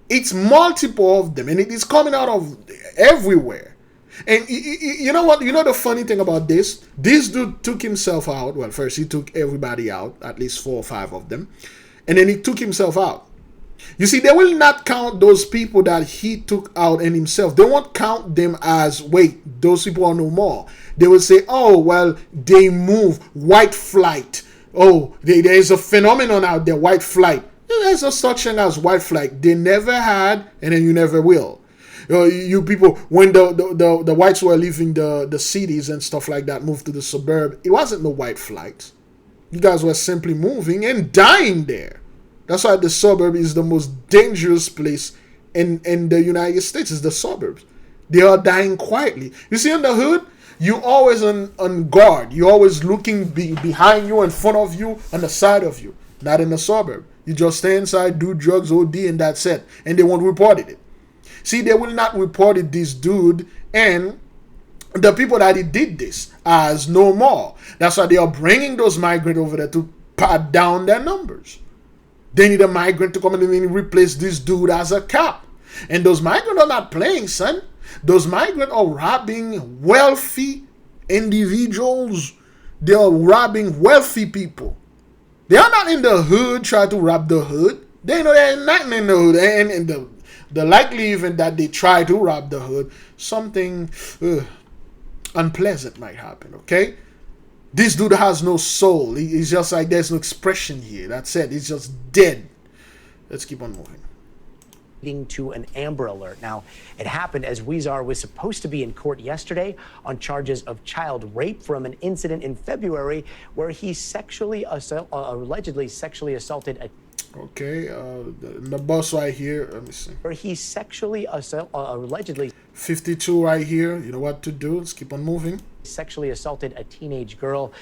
S5: It's multiple of them, and it is coming out of everywhere. And you know what? You know the funny thing about this? This dude took himself out. Well, first he took everybody out, at least 4 or 5 of them, and then he took himself out. You see, they will not count those people that he took out and himself. They won't count them as, wait, those people are no more. They will say, oh, well, they move, white flight. Oh, there is a phenomenon out there, white flight. There's no such thing as white flight. They never had, and then you never will. You people, when the whites were leaving the cities and stuff like that, moved to the suburb, it wasn't no white flight. You guys were simply moving and dying there. That's why the suburb is the most dangerous place in the United States, is the suburbs. They are dying quietly. You see, in the hood, you're always on guard. You're always looking behind you, in front of you, on the side of you. Not in the suburb. You just stay inside, do drugs, OD, and that's it. And they won't report it. See, they will not report it, this dude, and the people that he did this as no more. That's why they are bringing those migrants over there to pat down their numbers. They need a migrant to come in and replace this dude as a cop. And those migrants are not playing, son. Those migrants are robbing wealthy individuals. They are robbing wealthy people. They are not in the hood trying to rob the hood. They know there ain't nothing in the hood, and the likely event that they try to rob the hood, something unpleasant might happen. Okay, this dude has no soul. He's just like, there's no expression here. That's it. He's just dead. Let's keep on moving.
S9: To an Amber Alert. Now, it happened as Weezar was supposed to be in court yesterday on charges of child rape from an incident in February where he allegedly sexually assaulted a.
S5: Okay, the boss right here. Let me see.
S9: Where he allegedly
S5: 52 right here. You know what to do. Let's keep on moving.
S9: Sexually assaulted a teenage girl.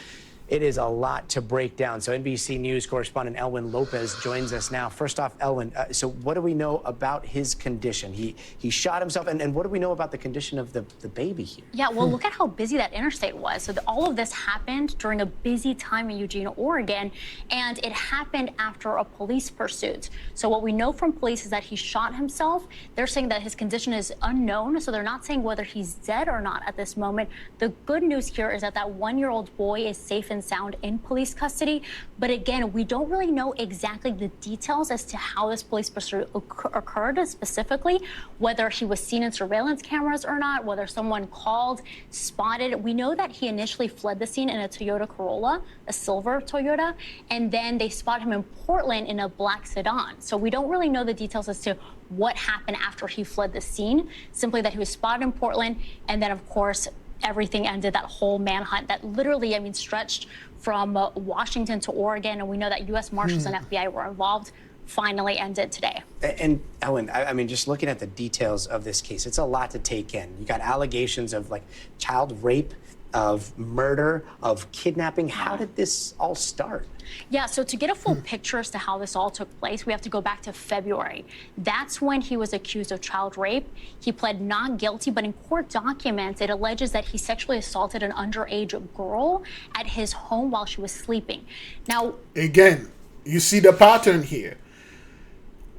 S9: It is a lot to break down. So NBC News correspondent Elwin Lopez joins us now. First off, Elwin, so what do we know about his condition? He shot himself, and what do we know about the condition of the baby here?
S10: Yeah, well, look at how busy that interstate was. So all of this happened during a busy time in Eugene, Oregon, and it happened after a police pursuit. So what we know from police is that he shot himself. They're saying that his condition is unknown, so they're not saying whether he's dead or not at this moment. The good news here is that that one-year-old boy is safe and sound in police custody. But again, we don't really know exactly the details as to how this police pursuit occurred specifically, whether he was seen in surveillance cameras or not, whether someone called, spotted. We know that he initially fled the scene in a Toyota Corolla, a silver Toyota, and then they spot him in Portland in a black sedan. So we don't really know the details as to what happened after he fled the scene, simply that he was spotted in Portland, and then of course everything ended, that whole manhunt that literally, stretched from Washington to Oregon, and we know that U.S. Marshals and FBI were involved, finally ended today.
S9: And Ellen, just looking at the details of this case, it's a lot to take in. You got allegations of child rape, of murder, of kidnapping. How did this all start?
S10: Yeah, so to get a full picture as to how this all took place, we have to go back to February. That's when he was accused of child rape. He pled not guilty, but in court documents, it alleges that he sexually assaulted an underage girl at his home while she was sleeping. Now,
S5: again, you see the pattern here.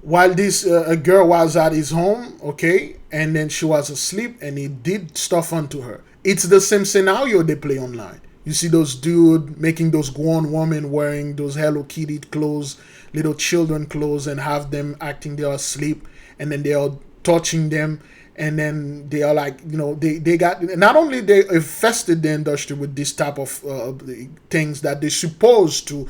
S5: While this a girl was at his home, okay, and then she was asleep, and he did stuff onto her. It's the same scenario they play online. You see those dude making those grown women wearing those Hello Kitty clothes, little children clothes, and have them acting they're asleep, and then they are touching them, and then they are they got, not only they infested the industry with this type of things that they're supposed to.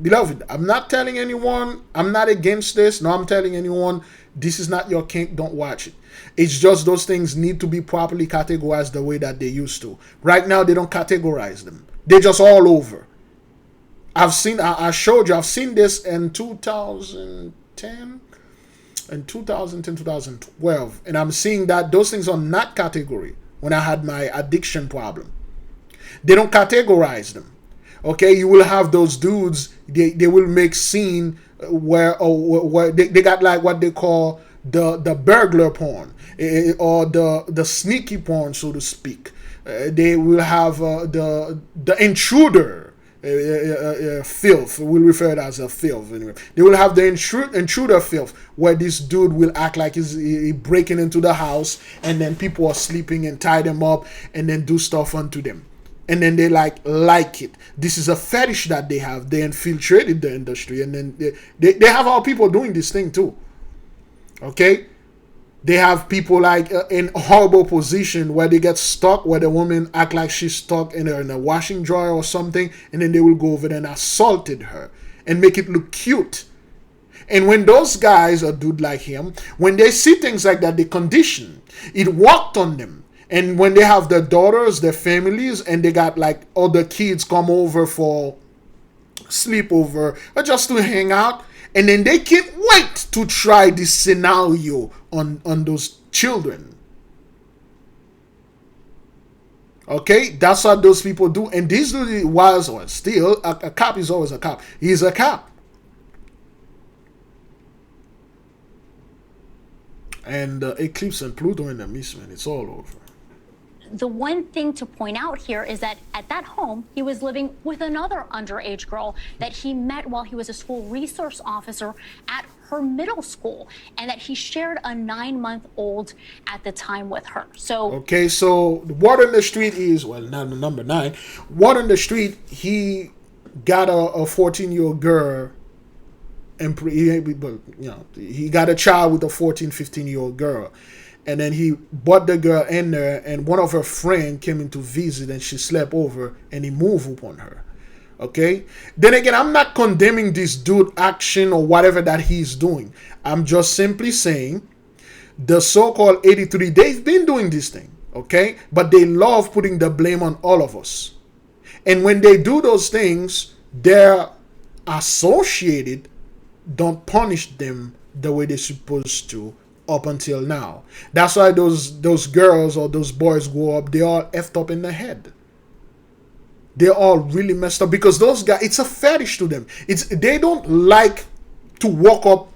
S5: Beloved, I'm not telling anyone, I'm not against this. No, I'm telling anyone, this is not your kink, don't watch it. It's just those things need to be properly categorized the way that they used to. Right now, they don't categorize them. They're just all over. I showed you, I've seen this in 2010, in 2010, 2012. And I'm seeing that those things are not category when I had my addiction problem. They don't categorize them. Okay, you will have those dudes, they will make scene where they got like what they call the burglar porn, or the sneaky porn, so to speak. They will have the intruder filth. We'll refer it as a filth. Anyway, they will have the intruder filth, where this dude will act like he's breaking into the house, and then people are sleeping and tie them up, and then do stuff onto them. And then they like it. This is a fetish that they have. They infiltrated the industry, and then they have our people doing this thing too. Okay, they have people like in horrible position where they get stuck, where the woman act like she's stuck in a washing dryer or something, and then they will go over there and assaulted her and make it look cute. And when those guys, or dude like him, when they see things like that, they condition. It worked on them. And when they have their daughters, their families, and they got like other kids come over for sleepover or just to hang out, and then they can't wait to try this scenario on those children. Okay, that's what those people do. And this dude was, or still, a cop is always a cop. He's a cop. And Eclipse and Pluto in the Mist, man, it's all over.
S10: The one thing to point out here is that at that home, he was living with another underage girl that he met while he was a school resource officer at her middle school, and that he shared a 9-month-old at the time with her. So
S5: okay, so the word on the street is, well, not number 9. Word on the street, he got a 14-year-old girl he got a child with a 14, 15-year-old girl. And then he brought the girl in there, and one of her friends came in to visit, and she slept over, and he moved upon her. Okay? Then again, I'm not condemning this dude action or whatever that he's doing. I'm just simply saying the so-called 83, they've been doing this thing. Okay? But they love putting the blame on all of us. And when they do those things, they're associated don't punish them the way they're supposed to up until now. That's why those girls or those boys grow up, they all effed up in the head. They're all really messed up because those guys, it's a fetish to them. They don't like to walk up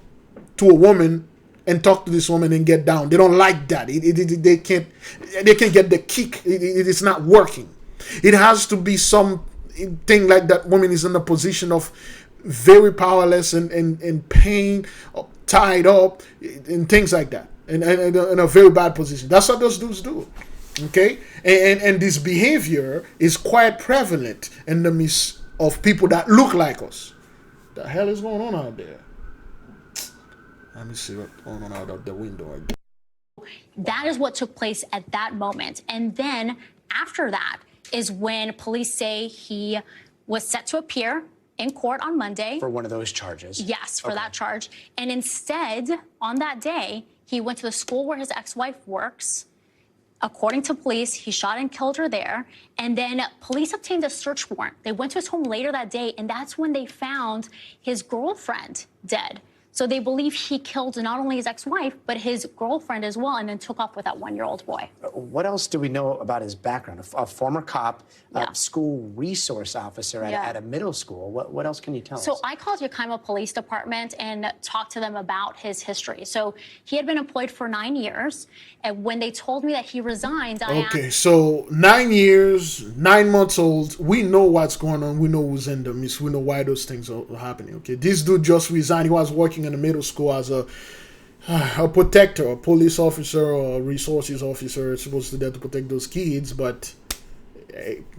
S5: to a woman and talk to this woman and get down. They don't like that. They can't get the kick. It's not working. It has to be some thing like that woman is in a position of very powerless and in pain, tied up, and things like that, and in a very bad position. That's what those dudes do. Okay, and this behavior is quite prevalent in the midst of people that look like us. The hell is going on out there? Let me see what's going on out of the window.
S10: That is what took place at that moment. And then after that is when police say he was set to appear in court on Monday.
S9: For one of those charges?
S10: Yes, for that charge. And instead, on that day, he went to the school where his ex-wife works. According to police, he shot and killed her there. And then police obtained a search warrant. They went to his home later that day, and that's when they found his girlfriend dead. So they believe he killed not only his ex-wife, but his girlfriend as well, and then took off with that one-year-old boy.
S9: What else do we know about his background? A former cop, a school resource officer at a middle school. What else can you tell us?
S10: So I called Yakima Police Department and talked to them about his history. So he had been employed for 9 years, and when they told me that he resigned, I asked...
S5: So 9 years, 9 months old, we know what's going on. We know who's in the midst. We know why those things are happening. Okay, this dude just resigned. He was working in the middle school as a protector, a police officer or a resources officer, supposed to be there to protect those kids, but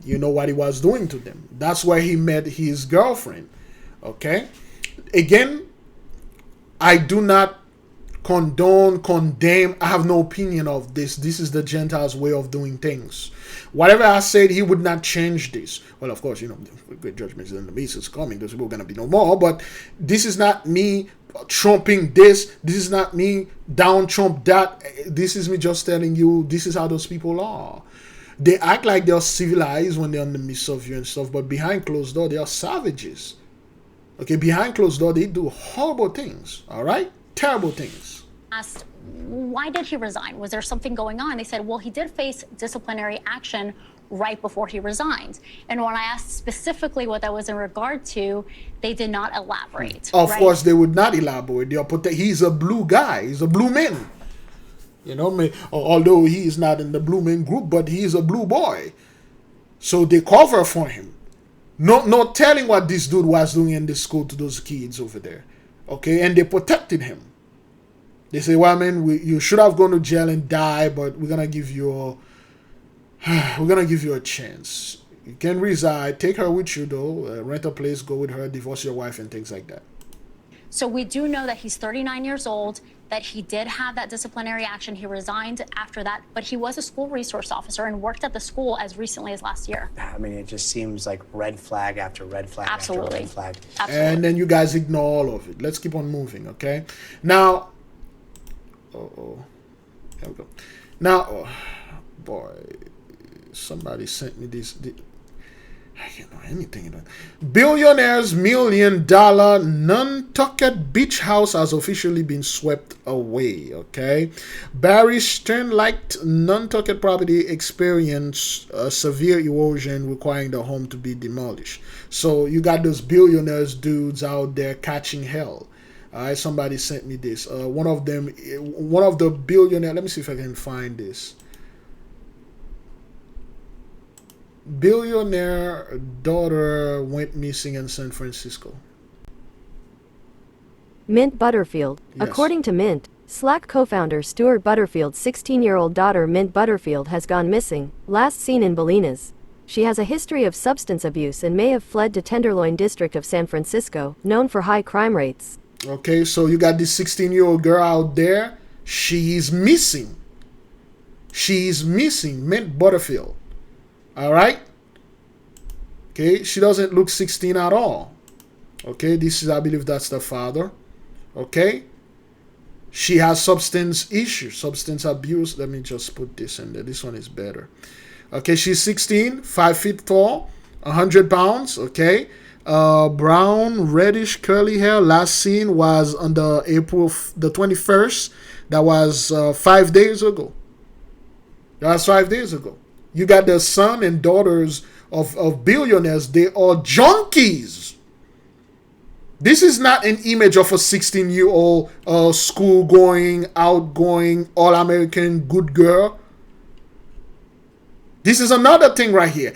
S5: you know what he was doing to them. That's where he met his girlfriend. Okay, again, I do not condemn. I have no opinion of this. This is the Gentiles' way of doing things. Whatever I said, he would not change this. Well, of course, great judgment is in the midst is coming. There's going to be no more. But this is not me trumping this. This is not me down trump that. This is me just telling you this is how those people are. They act like they're civilized when they're in the midst of you and stuff, but behind closed door, they are savages. Okay, behind closed door, they do horrible things. All right, terrible things.
S10: Asked, why did he resign? Was there something going on? They said, well, he did face disciplinary action right before he resigned. And when I asked specifically what that was in regard to, they did not elaborate.
S5: Of course, they would not elaborate. He's a blue guy. He's a blue man. Although he is not in the blue man group, but he is a blue boy. So they cover for him. No telling what this dude was doing in the school to those kids over there. Okay, and they protected him. They say, well, man, you should have gone to jail and die, but we're gonna give you a chance. You can reside, take her with you though, rent a place, go with her, divorce your wife, and things like that.
S10: So we do know that he's 39 years old, that he did have that disciplinary action. He resigned after that, but he was a school resource officer and worked at the school as recently as last year.
S9: I mean, it just seems like red flag after red flag
S10: after red
S9: flag.
S10: Absolutely.
S5: And then you guys ignore all of it. Let's keep on moving, okay? Now, there we go. Now, boy, somebody sent me this. I can't know anything about it. Billionaire's $1 million Nantucket beach house has officially been swept away. Okay, Barry Sternlicht Nantucket property experienced severe erosion, requiring the home to be demolished. So you got those billionaires dudes out there catching hell. All right, somebody sent me this. One of the billionaire. Let me see if I can find this. Billionaire daughter went missing in San Francisco.
S6: Mint Butterfield.
S5: Yes.
S6: According to Mint, Slack co-founder Stuart Butterfield's 16-year-old daughter Mint Butterfield has gone missing, last seen in Bolinas. She has a history of substance abuse and may have fled to Tenderloin District of San Francisco, known for high crime rates.
S5: Okay, so you got this 16-year-old girl out there. She is missing. She is missing. Mint Butterfield. All right. Okay, she doesn't look 16 at all. Okay, this is, I believe that's the father. Okay. She has substance issues, substance abuse. Let me just put this in there. This one is better. Okay, she's 16, 5 feet tall, 100 pounds. Okay. Brown, reddish, curly hair. Last seen was on the April the 21st. That was 5 days ago. That was 5 days ago. You got the son and daughters of billionaires. They are junkies. This is not an image of a 16-year-old school-going, outgoing, all-American good girl. This is another thing right here.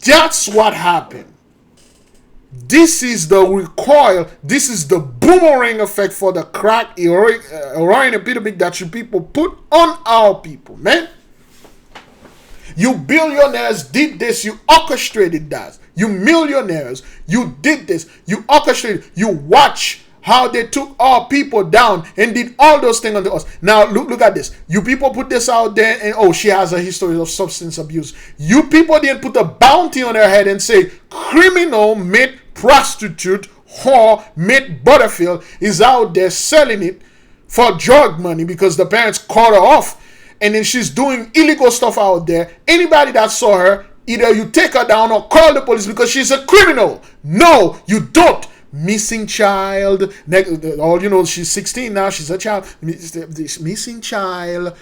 S5: That's what happened. This is the recoil. This is the boomerang effect for the crack heroin epidemic that you people put on our people, man. You billionaires did this. You orchestrated that. You millionaires, you did this. You orchestrated. You watch how they took our people down and did all those things unto us. Now, look at this. You people put this out there and, oh, she has a history of substance abuse. You people didn't put a bounty on her head and say, criminal, mid prostitute, whore, mid Butterfield is out there selling it for drug money because the parents caught her off. And then she's doing illegal stuff out there. Anybody that saw her, either you take her down or call the police because she's a criminal. No, you don't. Missing child. All you know, she's 16 now. She's a child. This missing child.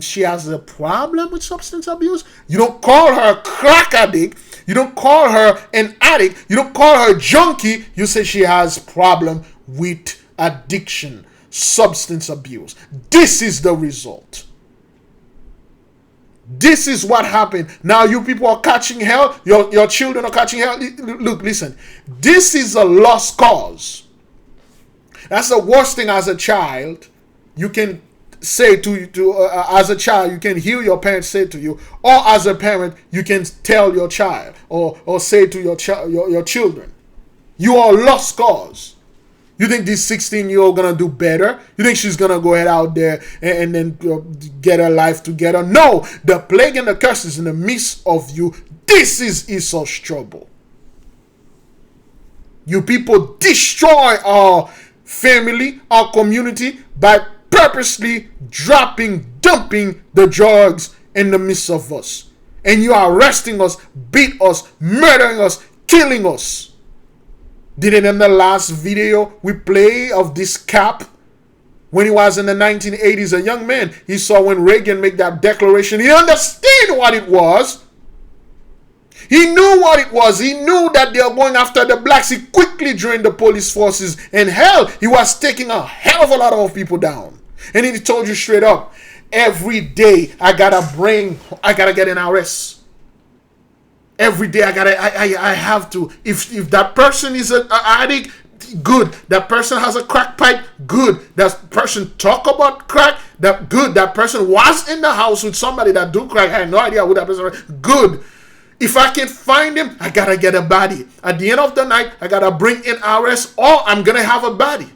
S5: She has a problem with substance abuse. You don't call her a crack addict. You don't call her an addict. You don't call her junkie. You say she has problem with addiction, substance abuse. This is the result. This is what happened. Now you people are catching hell. Your children are catching hell. Look, listen. This is a lost cause. That's the worst thing as a child. You can say as a child, you can hear your parents say to you, or as a parent, you can tell your child or say to your children, you are a lost cause. You think this 16-year-old gonna do better? You think she's gonna go ahead out there and then get her life together? No, the plague and the curse is in the midst of you. This is Esau's trouble. You people destroy our family, our community by purposely dumping the drugs in the midst of us. And you are arresting us, beat us, murdering us, killing us. Didn't in the last video we play of this cap, when he was in the 1980s, a young man, he saw when Reagan made that declaration, he understood what it was. He knew what it was. He knew that they were going after the blacks. He quickly joined the police forces. And hell, he was taking a hell of a lot of people down. And he told you straight up, every day I gotta get an arrest. Every day I have to. If that person is an addict, good. That person has a crack pipe, good. That person talk about crack, that good. That person was in the house with somebody that do crack. I had no idea who that person was. Good. If I can find him, I gotta get a body. At the end of the night, I gotta bring in arrest, or I'm gonna have a body.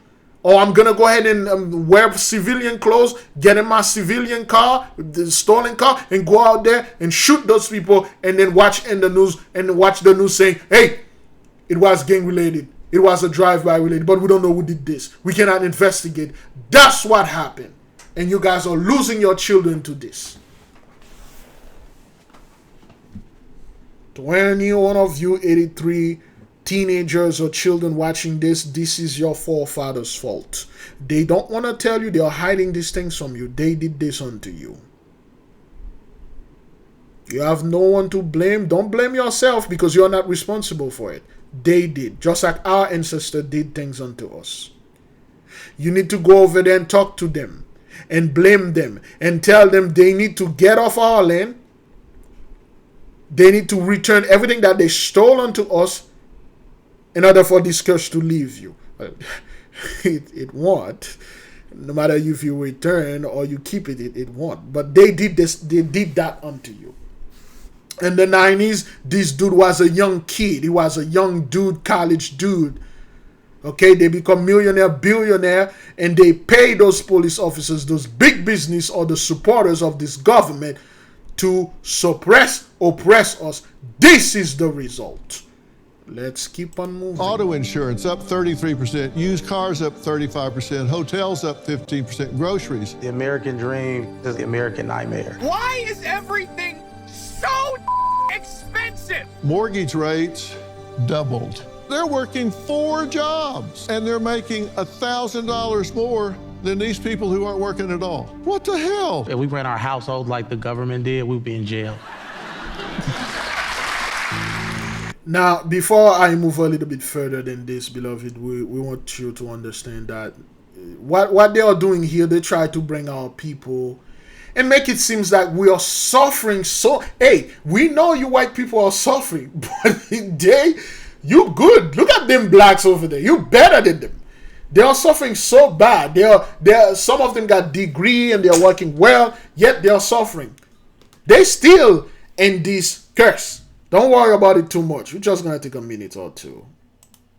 S5: Or I'm going to go ahead and wear civilian clothes, get in my civilian car, the stolen car, and go out there and shoot those people and then watch in the news and watch the news saying, hey, it was gang related. It was a drive-by related, but we don't know who did this. We cannot investigate. That's what happened. And you guys are losing your children to this. To any one of you 83 teenagers or children watching this is your forefathers' fault. They don't want to tell you. They are hiding these things from you. They did this unto you. You have no one to blame. Don't blame yourself because you're not responsible for it. They did. Just like our ancestors did things unto us. You need to go over there and talk to them and blame them and tell them they need to get off our land. They need to return everything that they stole unto us in order for this curse to leave you. It won't. No matter if you return or you keep it, it won't. But they did this. They did that unto you. In the 90s, this dude was a young kid. He was a young dude, college dude. Okay, they become millionaire, billionaire, and they pay those police officers, those big business or the supporters of this government to suppress, oppress us. This is the result. Let's keep on moving.
S11: Auto insurance up 33%, used cars up 35%, hotels up 15%, groceries.
S12: The American dream is the American nightmare.
S13: Why is everything so expensive?
S11: Mortgage rates doubled. They're working 4 jobs and they're making $1,000 more than these people who aren't working at all. What the hell?
S12: If we ran our household like the government did, we'd be in jail.
S5: Now, before I move a little bit further than this, beloved, we want you to understand that what they are doing here, they try to bring our people and make it seem like we are suffering. So, hey, we know you white people are suffering, but you good. Look at them blacks over there. You better than them. They are suffering so bad. Some of them got degree and they are working well, yet they are suffering. They still in this curse. Don't worry about it too much. We're just going to take a minute or two.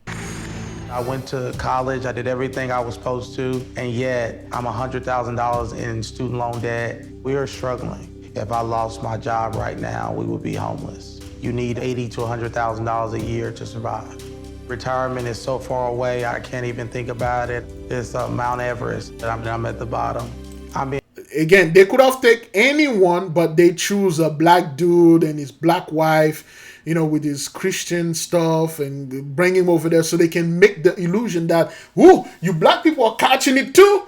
S12: I went to college, I did everything I was supposed to, and yet I'm $100,000 in student loan debt. We are struggling. If I lost my job right now, we would be homeless. You need $80,000 to $100,000 a year to survive. Retirement is so far away, I can't even think about it. It's Mount Everest, and I'm at the bottom.
S5: Again, they could have taken anyone, but they choose a black dude and his black wife, with his Christian stuff and bring him over there so they can make the illusion that, ooh, you black people are catching it too?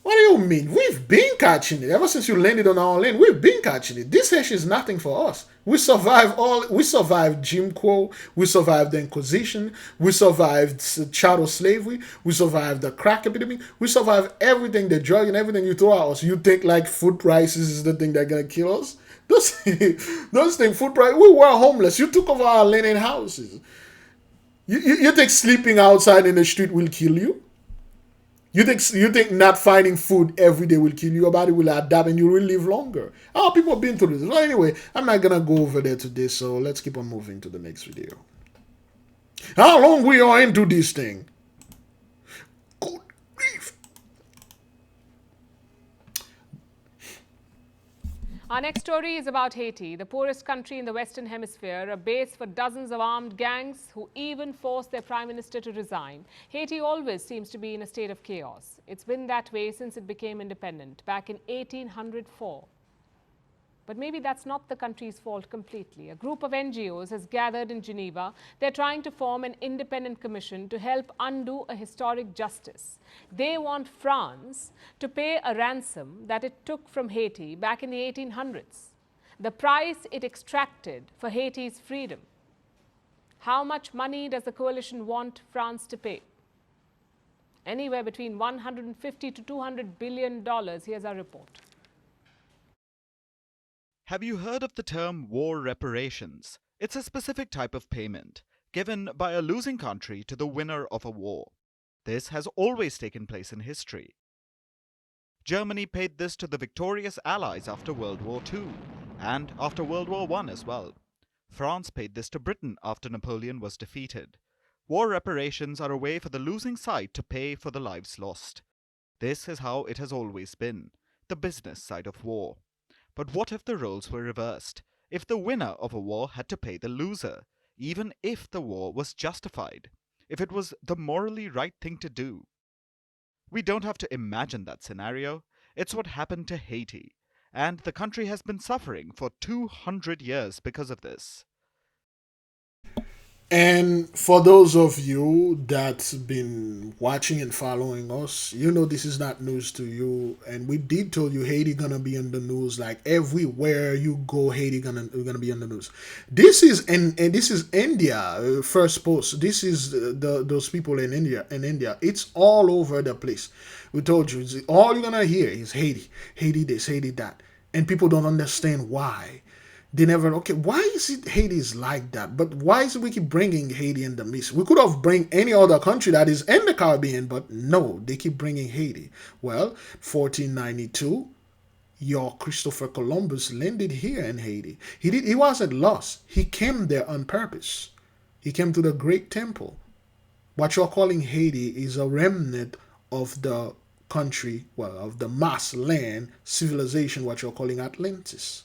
S5: What do you mean? We've been catching it. Ever since you landed on our land, we've been catching it. This issue is nothing for us. We survived Jim Crow, we survived the Inquisition, we survived chattel slavery, we survived the crack epidemic, we survived everything, the drug and everything you throw at us. You think like food prices is the thing that's gonna kill us? Those things, food price, we were homeless. You took over our land and houses. You think sleeping outside in the street will kill you? You think not finding food every day will kill you? Your body will adapt and you will live longer. Our people have been through this. Well, anyway, I'm not going to go over there today, so let's keep on moving to the next video. How long we are into this thing? Good grief.
S8: Our next story is about Haiti, the poorest country in the Western Hemisphere, a base for dozens of armed gangs who even forced their prime minister to resign. Haiti always seems to be in a state of chaos. It's been that way since it became independent, back in 1804. But maybe that's not the country's fault completely. A group of NGOs has gathered in Geneva. They're trying to form an independent commission to help undo a historic justice. They want France to pay a ransom that it took from Haiti back in the 1800s, the price it extracted for Haiti's freedom. How much money does the coalition want France to pay? Anywhere between $150 to $200 billion. Here's our report.
S14: Have you heard of the term war reparations? It's a specific type of payment given by a losing country to the winner of a war. This has always taken place in history. Germany paid this to the victorious Allies after World War II and after World War I as well. France paid this to Britain after Napoleon was defeated. War reparations are a way for the losing side to pay for the lives lost. This is how it has always been, the business side of war. But what if the roles were reversed? If the winner of a war had to pay the loser, even if the war was justified, if it was the morally right thing to do? We don't have to imagine that scenario. It's what happened to Haiti, and the country has been suffering for 200 years because of this.
S5: And for those of you that's been watching and following us, this is not news to you. And we did tell you Haiti gonna be in the news. Like everywhere you go, Haiti gonna be in the news. This is this is India first post. This is those people in India. It's all over the place. We told you all you're gonna hear is Haiti, Haiti this, Haiti that, and people don't understand why. They never, why is it Haiti is like that? But why is it we keep bringing Haiti in the midst? We could have bring any other country that is in the Caribbean, but no, they keep bringing Haiti. Well, 1492, your Christopher Columbus landed here in Haiti. He wasn't lost. He came there on purpose. He came to the Great Temple. What you're calling Haiti is a remnant of the country, well, of the mass land civilization, what you're calling Atlantis.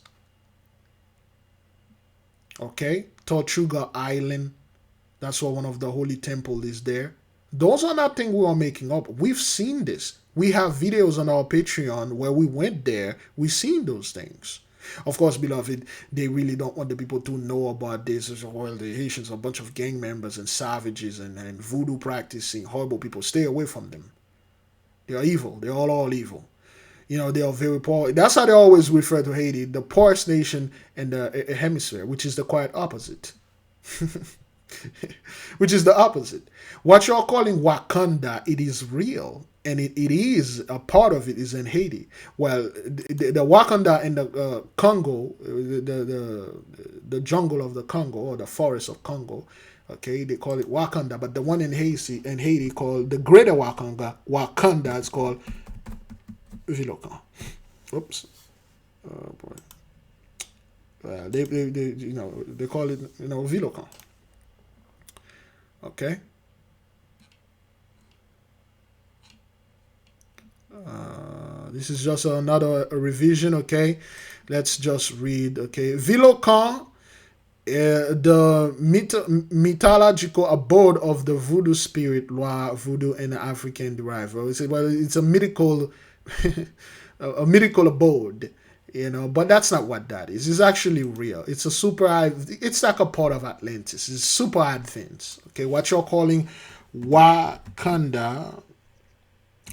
S5: Okay? Tortuga Island, that's why one of the holy temple is there. Those are not things we are making up. We've seen this. We have videos on our Patreon where we went there. We've seen those things. Of course, beloved, they really don't want the people to know about this. Well, the Haitians are a bunch of gang members and savages and voodoo practicing horrible people. Stay away from them. They are evil. They're all evil. You know, they are very poor. That's how they always refer to Haiti, the poorest nation in the hemisphere, which is the quite opposite. Which is the opposite. What you're calling Wakanda, it is real. And it is, a part of it is in Haiti. Well, the Wakanda in the Congo, the jungle of the Congo, or the forest of Congo, okay, they call it Wakanda. But the one in Haiti called the Greater Wakanda is called Vilocan. Oops. Oh boy. They call it, Vilocan. Okay. This is just another revision. Okay, let's just read. Okay, Vilocan, the mythological abode of the voodoo spirit, Loa voodoo and African derived. It's a mythical, a mythical abode. But that's not what that is. It's actually real. It's it's like a part of Atlantis. It's super advanced. Okay, what you're calling Wakanda,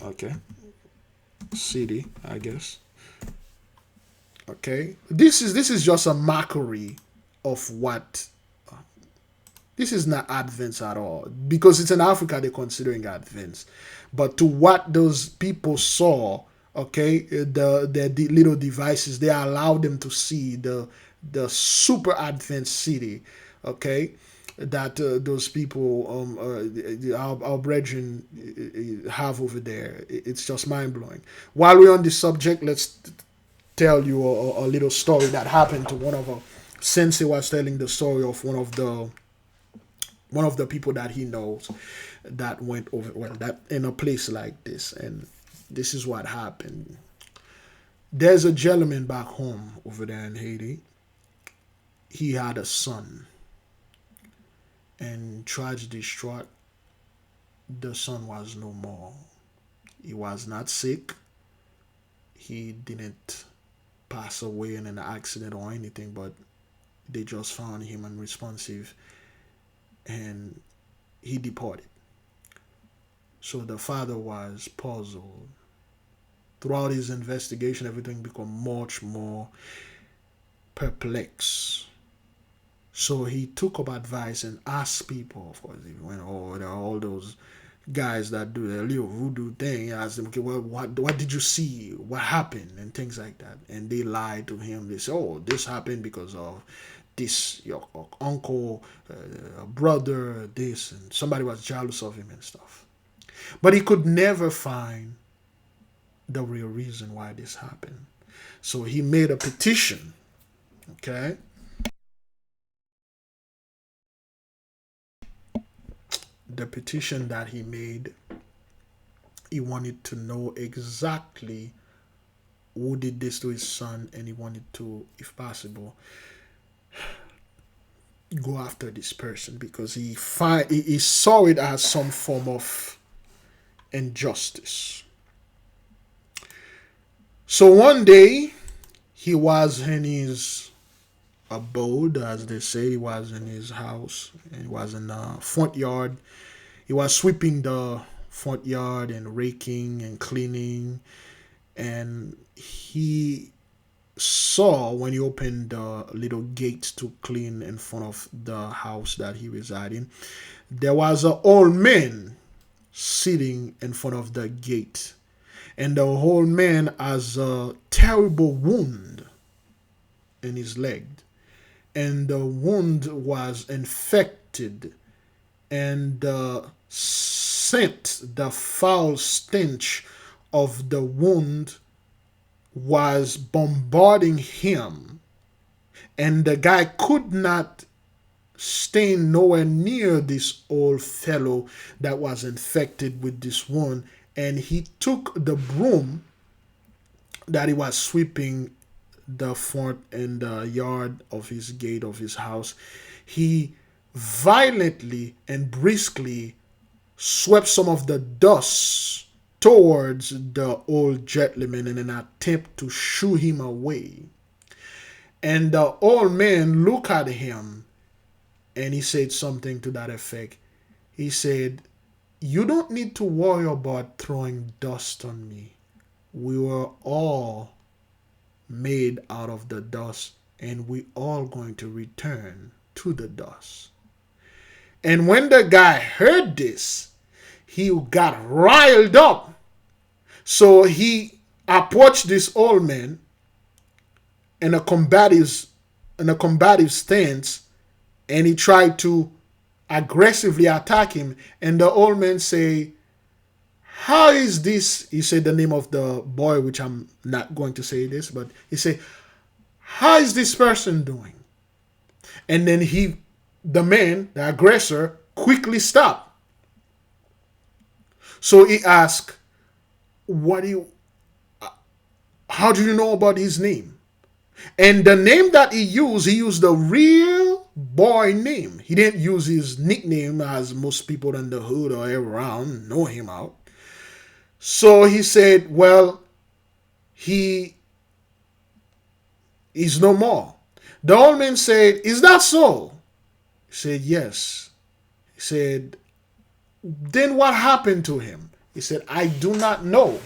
S5: okay, city, I guess. Okay, this is just a mockery of what. This is not advanced at all, because it's in Africa they're considering advanced, but to what those people saw. Okay, the little devices, they allowed them to see the super advanced city, okay, that those people, our brethren have over there. It's just mind-blowing. While we're on this subject, let's tell you a little story that happened to one of our sensei. Was telling the story of one of the people that he knows that went over, that in a place like this, and this is what happened. There's a gentleman back home over there in Haiti. He had a son, and tragedy struck. The son was no more. He was not sick. He didn't pass away in an accident or anything, but they just found him unresponsive, and he departed. So the father was puzzled. Throughout his investigation, everything became much more perplexed. So he took up advice and asked people. Of course, he went, there are all those guys that do the little voodoo thing. He asked them, okay, well, what did you see? What happened? And things like that. And they lied to him. They said, this happened because of this, your uncle, brother, this, and somebody was jealous of him and stuff. But he could never find the real reason why this happened. So he made a petition. Okay. The petition that he made, he wanted to know exactly who did this to his son, and he wanted to, if possible, go after this person, because he saw it as some form of injustice. So one day, he was in his abode, as they say. He was in his house, and he was in the front yard. He was sweeping the front yard and raking and cleaning, and he saw, when he opened the little gate to clean in front of the house that he resided in, there was an old man sitting in front of the gate. And the old man has a terrible wound in his leg. And the wound was infected. And the scent, the foul stench of the wound was bombarding him. And the guy could not staying nowhere near this old fellow that was infected with this wound, and he took the broom that he was sweeping the front and the yard of his gate of his house. He violently and briskly swept some of the dust towards the old gentleman in an attempt to shoo him away. And the old man looked at him and he said something to that effect. He said, "You don't need to worry about throwing dust on me. We were all made out of the dust, and we all going to return to the dust." And when the guy heard this, he got riled up. So he approached this old man in a combative stance, and he tried to aggressively attack him. And the old man say, "How is this?" He said the name of the boy, which I'm not going to say this, but he said, "How is this person doing?" And then the man, the aggressor, quickly stopped. So he asked, how do you know about his name? And the name that he used the real boy name. He didn't use his nickname as most people in the hood or around know him out. So he said, well, he is no more. The old man said, "Is that so?" He said, "Yes." He said, "Then what happened to him?" He said, "I do not know.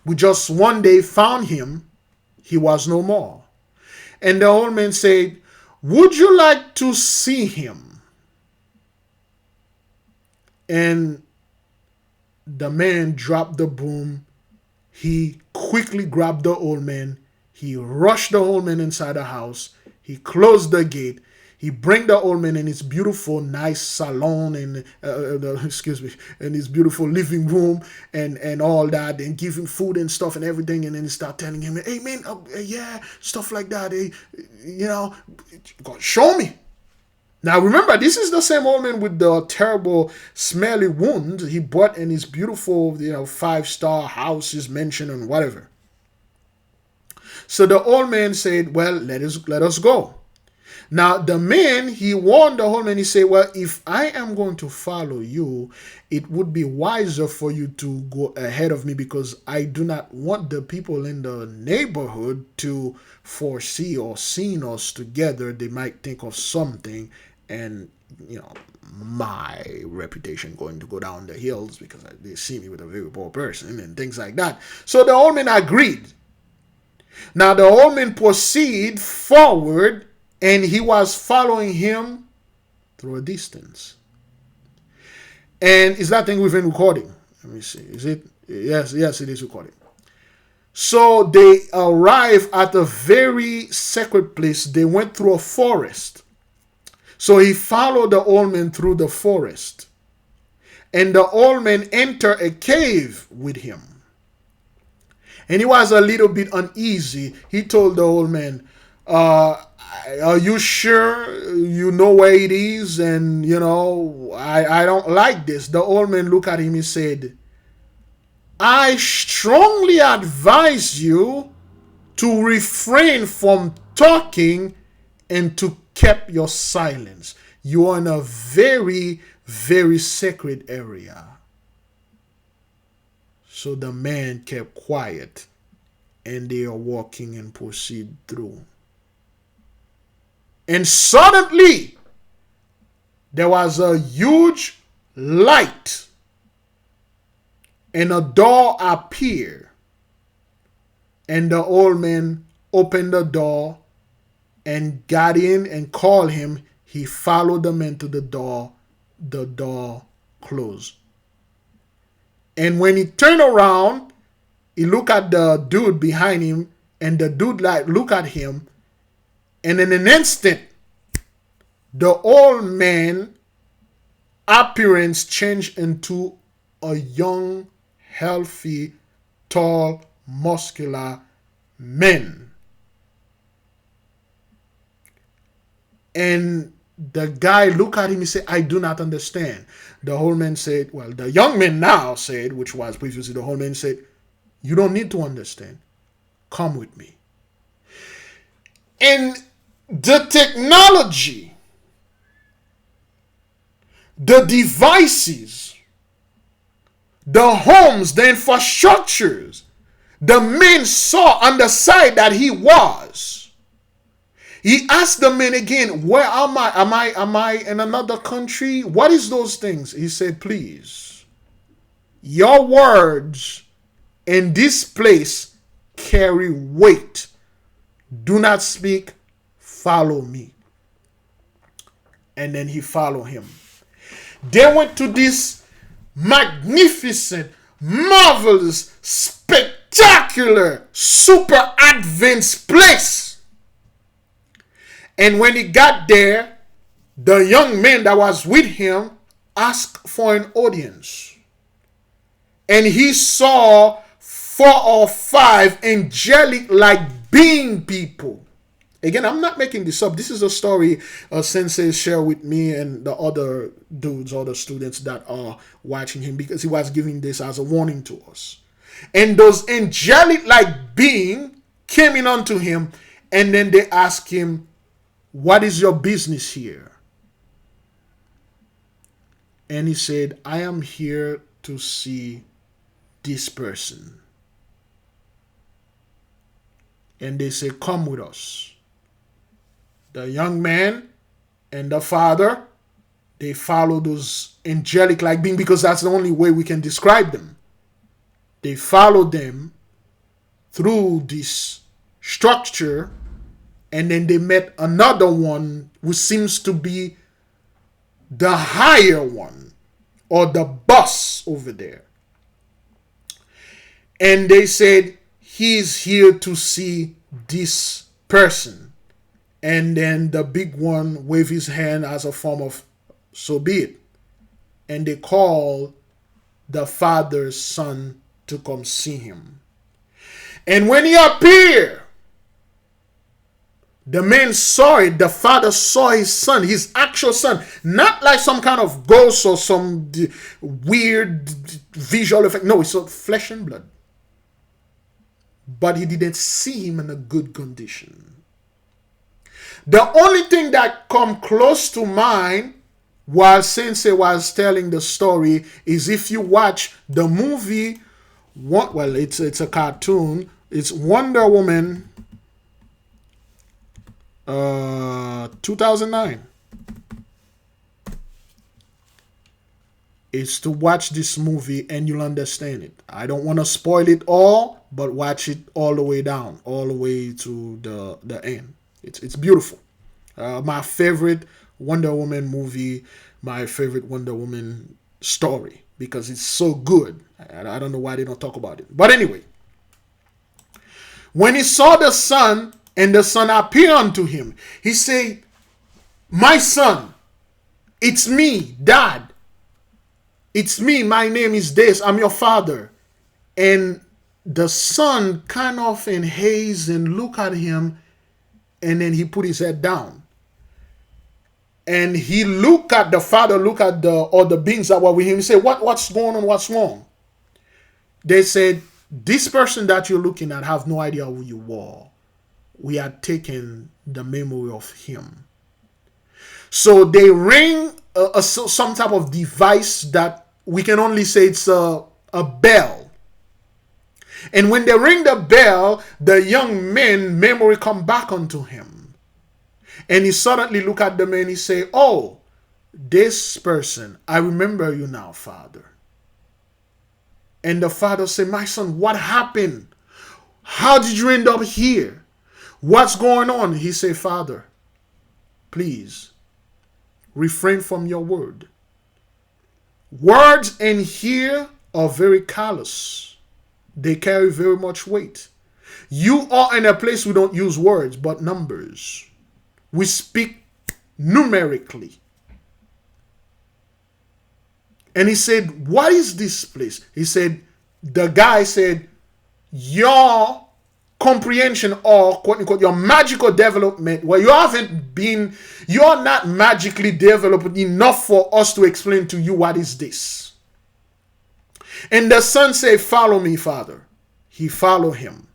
S5: We just one day found him. He was no more." And the old man said, "Would you like to see him?" And the man dropped the broom. He quickly grabbed the old man. He rushed the old man inside the house. He closed the gate. He bring the old man in his beautiful, nice salon and in his beautiful living room and all that, and give him food and stuff and everything. And then he start telling him, "Hey man, yeah, stuff like that. Hey, God, show me." Now remember, this is the same old man with the terrible, smelly wound he bought in his beautiful, 5-star house, his mansion and whatever. So the old man said, "Well, let us go." Now the man, he warned the old man. He said, "Well, if I am going to follow you, it would be wiser for you to go ahead of me, because I do not want the people in the neighborhood to foresee or seeing us together. They might think of something, and my reputation going to go down the hills because they see me with a very poor person and things like that." So the old man agreed. Now the old man proceeded forward, and he was following him through a distance. And is that thing within recording? Let me see. Is it? Yes, it is recording. So they arrived at a very sacred place. They went through a forest. So he followed the old man through the forest. And the old man entered a cave with him. And he was a little bit uneasy. He told the old man, "Are you sure you know where it is? And, I don't like this." The old man looked at him and said, "I strongly advise you to refrain from talking and to keep your silence. You are in a very, very sacred area." So the man kept quiet, and they are walking and proceed through. And suddenly, there was a huge light, and a door appeared. And the old man opened the door and got in and called him. He followed the man to the door. The door closed. And when he turned around, he looked at the dude behind him, and the dude looked at him. And in an instant, the old man appearance changed into a young, healthy, tall, muscular man. And The guy looked at him, he said, I do not understand. The old man said, well, the young man now said, which was previously the old man said, you don't need to understand. Come with me. And the technology, the devices, the homes, the infrastructures, the man saw on the side that he was. He asked the man again, where am I? Am I in another country? What is those things? He said, please, your words in this place carry weight. Do not speak, follow me. And then he followed him. They went to this magnificent, marvelous, spectacular, super advanced place. And when he got there, the young man that was with him asked for an audience. And he saw 4 or 5 angelic-like being people. Again, I'm not making this up. This is a story a sensei shared with me and the other dudes, other students that are watching him, because he was giving this as a warning to us. And those angelic-like beings came in unto him, and then they asked him, what is your business here? And he said, I am here to see this person. And they say, come with us. The young man and the father, they follow those angelic-like beings, because that's the only way we can describe them. They follow them through this structure, and then they met another one who seems to be the higher one, or the boss over there. And they said, he's here to see this person. And then the big one waved his hand as a form of, so be it. And they called the father's son to come see him. And when he appeared, the man saw it. The father saw his son, his actual son. Not like some kind of ghost or some weird visual effect. No, it's flesh and blood. But he didn't see him in a good condition. The only thing that come close to mind while Sensei was telling the story is if you watch the movie, well, it's a cartoon. It's Wonder Woman 2009. Is to watch this movie and you'll understand it. I don't want to spoil it all, but watch it all the way down, all the way to the end. It's beautiful. My favorite Wonder Woman movie, my favorite Wonder Woman story, because it's so good. I don't know why they don't talk about it. But anyway, when he saw the son and the son appeared unto him, he said, my son, it's me, Dad. It's me, my name is this, I'm your father. And the son kind of in haze and look at him, and then he put his head down. And he looked at the father, look at the other beings that were with him. He said, what's going on, what's wrong? They said, this person that you're looking at have no idea who you were. We had taken the memory of him. So they ring some type of device that we can only say it's a bell. And when they ring the bell, the young man memory come back unto him. And he suddenly look at the man, he say, oh, this person, I remember you now, Father. And the father said, my son, what happened? How did you end up here? What's going on? He said, Father, please refrain from your word. Words in here are very callous. They carry very much weight. You are in a place we don't use words, but numbers. We speak numerically. And he said, what is this place? He said, the guy said, your comprehension or quote unquote your magical development, where you are not magically developed enough for us to explain to you what is this. And the son said, follow me, father. He followed him.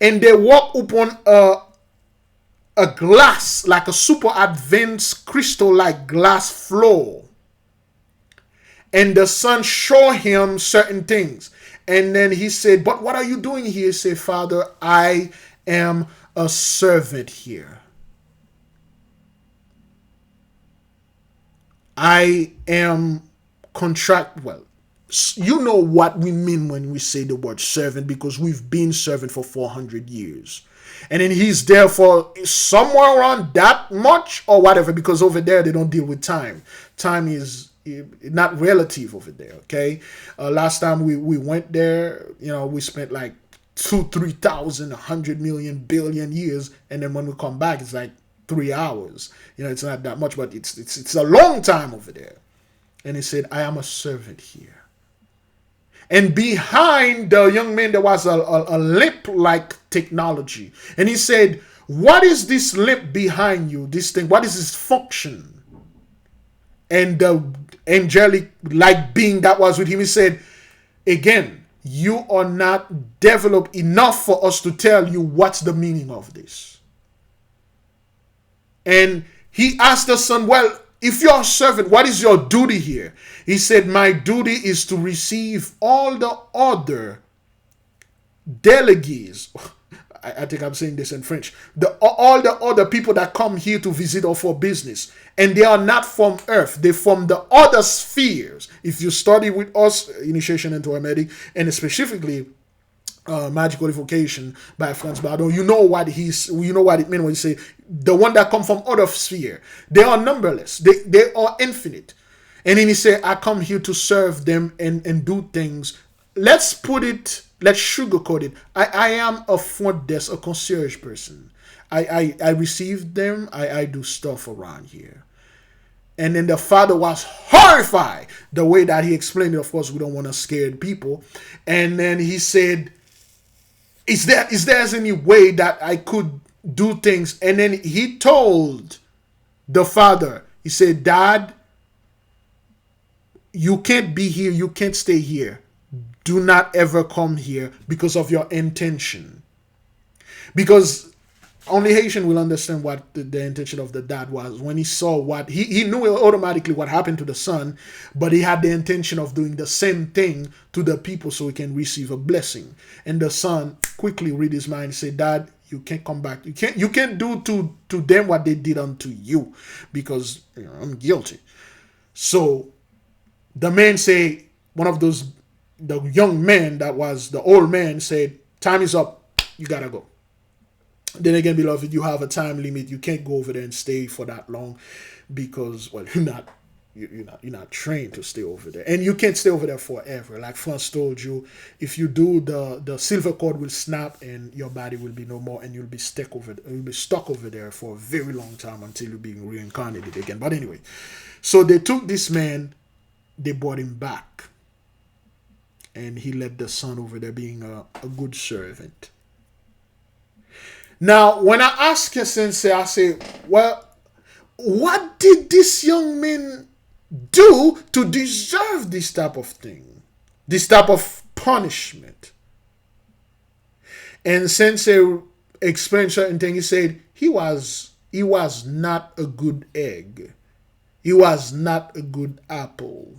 S5: And they walk upon a glass, like a super advanced crystal-like glass floor. And the son showed him certain things. And then he said, but what are you doing here? He said, Father, I am a servant here. I am you know what we mean when we say the word servant, because we've been servant for 400 years. And then he's there for somewhere around that much or whatever, because over there they don't deal with time. Time is not relative over there, okay? Last time we went there, we spent like 3,000, 100 million, billion years. And then when we come back, it's like 3 hours. It's not that much, but it's a long time over there. And he said, I am a servant here. And behind the young man, there was a lamp-like technology. And he said, what is this lamp behind you? This thing, what is its function? And the angelic-like being that was with him, he said, again, you are not developed enough for us to tell you what's the meaning of this. And he asked the son, well, if you're a servant, what is your duty here? He said, my duty is to receive all the other delegates. I think I'm saying this in French. All the other people that come here to visit or for business. And they are not from earth. They're from the other spheres. If you study with us, Initiation into Hermetic, and specifically Magical Invocation by Franz Bardon, you know what it means when you say the one that come from other sphere. They are numberless. They are infinite. And then he said, I come here to serve them and do things. Let's sugarcoat it. I am a front desk, a concierge person. I receive them. I do stuff around here. And then the father was horrified the way that he explained it. Of course, we don't want to scare people. And then he said, is there any way that I could do things? And then he told the father, he said, Dad, you can't be here. You can't stay here. Do not ever come here because of your intention. Because only Haitian will understand what the intention of the dad was. When he saw what, he knew automatically what happened to the son, but he had the intention of doing the same thing to the people so he can receive a blessing. And the son quickly read his mind and said, Dad, you can't come back. You can't do to them what they did unto you, because I'm guilty. So the man say, the young man that was the old man said, time is up. You gotta go. Then again, beloved, you have a time limit. You can't go over there and stay for that long because, well, you're not trained to stay over there. And you can't stay over there forever. Like Franz told you, if you do, the silver cord will snap and your body will be no more, and you'll be stuck over there for a very long time until you're being reincarnated again. But anyway, so they took this man, they brought him back, and he led the son over there being a good servant. Now, when I ask a sensei, I say, well, what did this young man do to deserve this type of thing? This type of punishment? And sensei explained certain things. He said, he was not a good egg. He was not a good apple.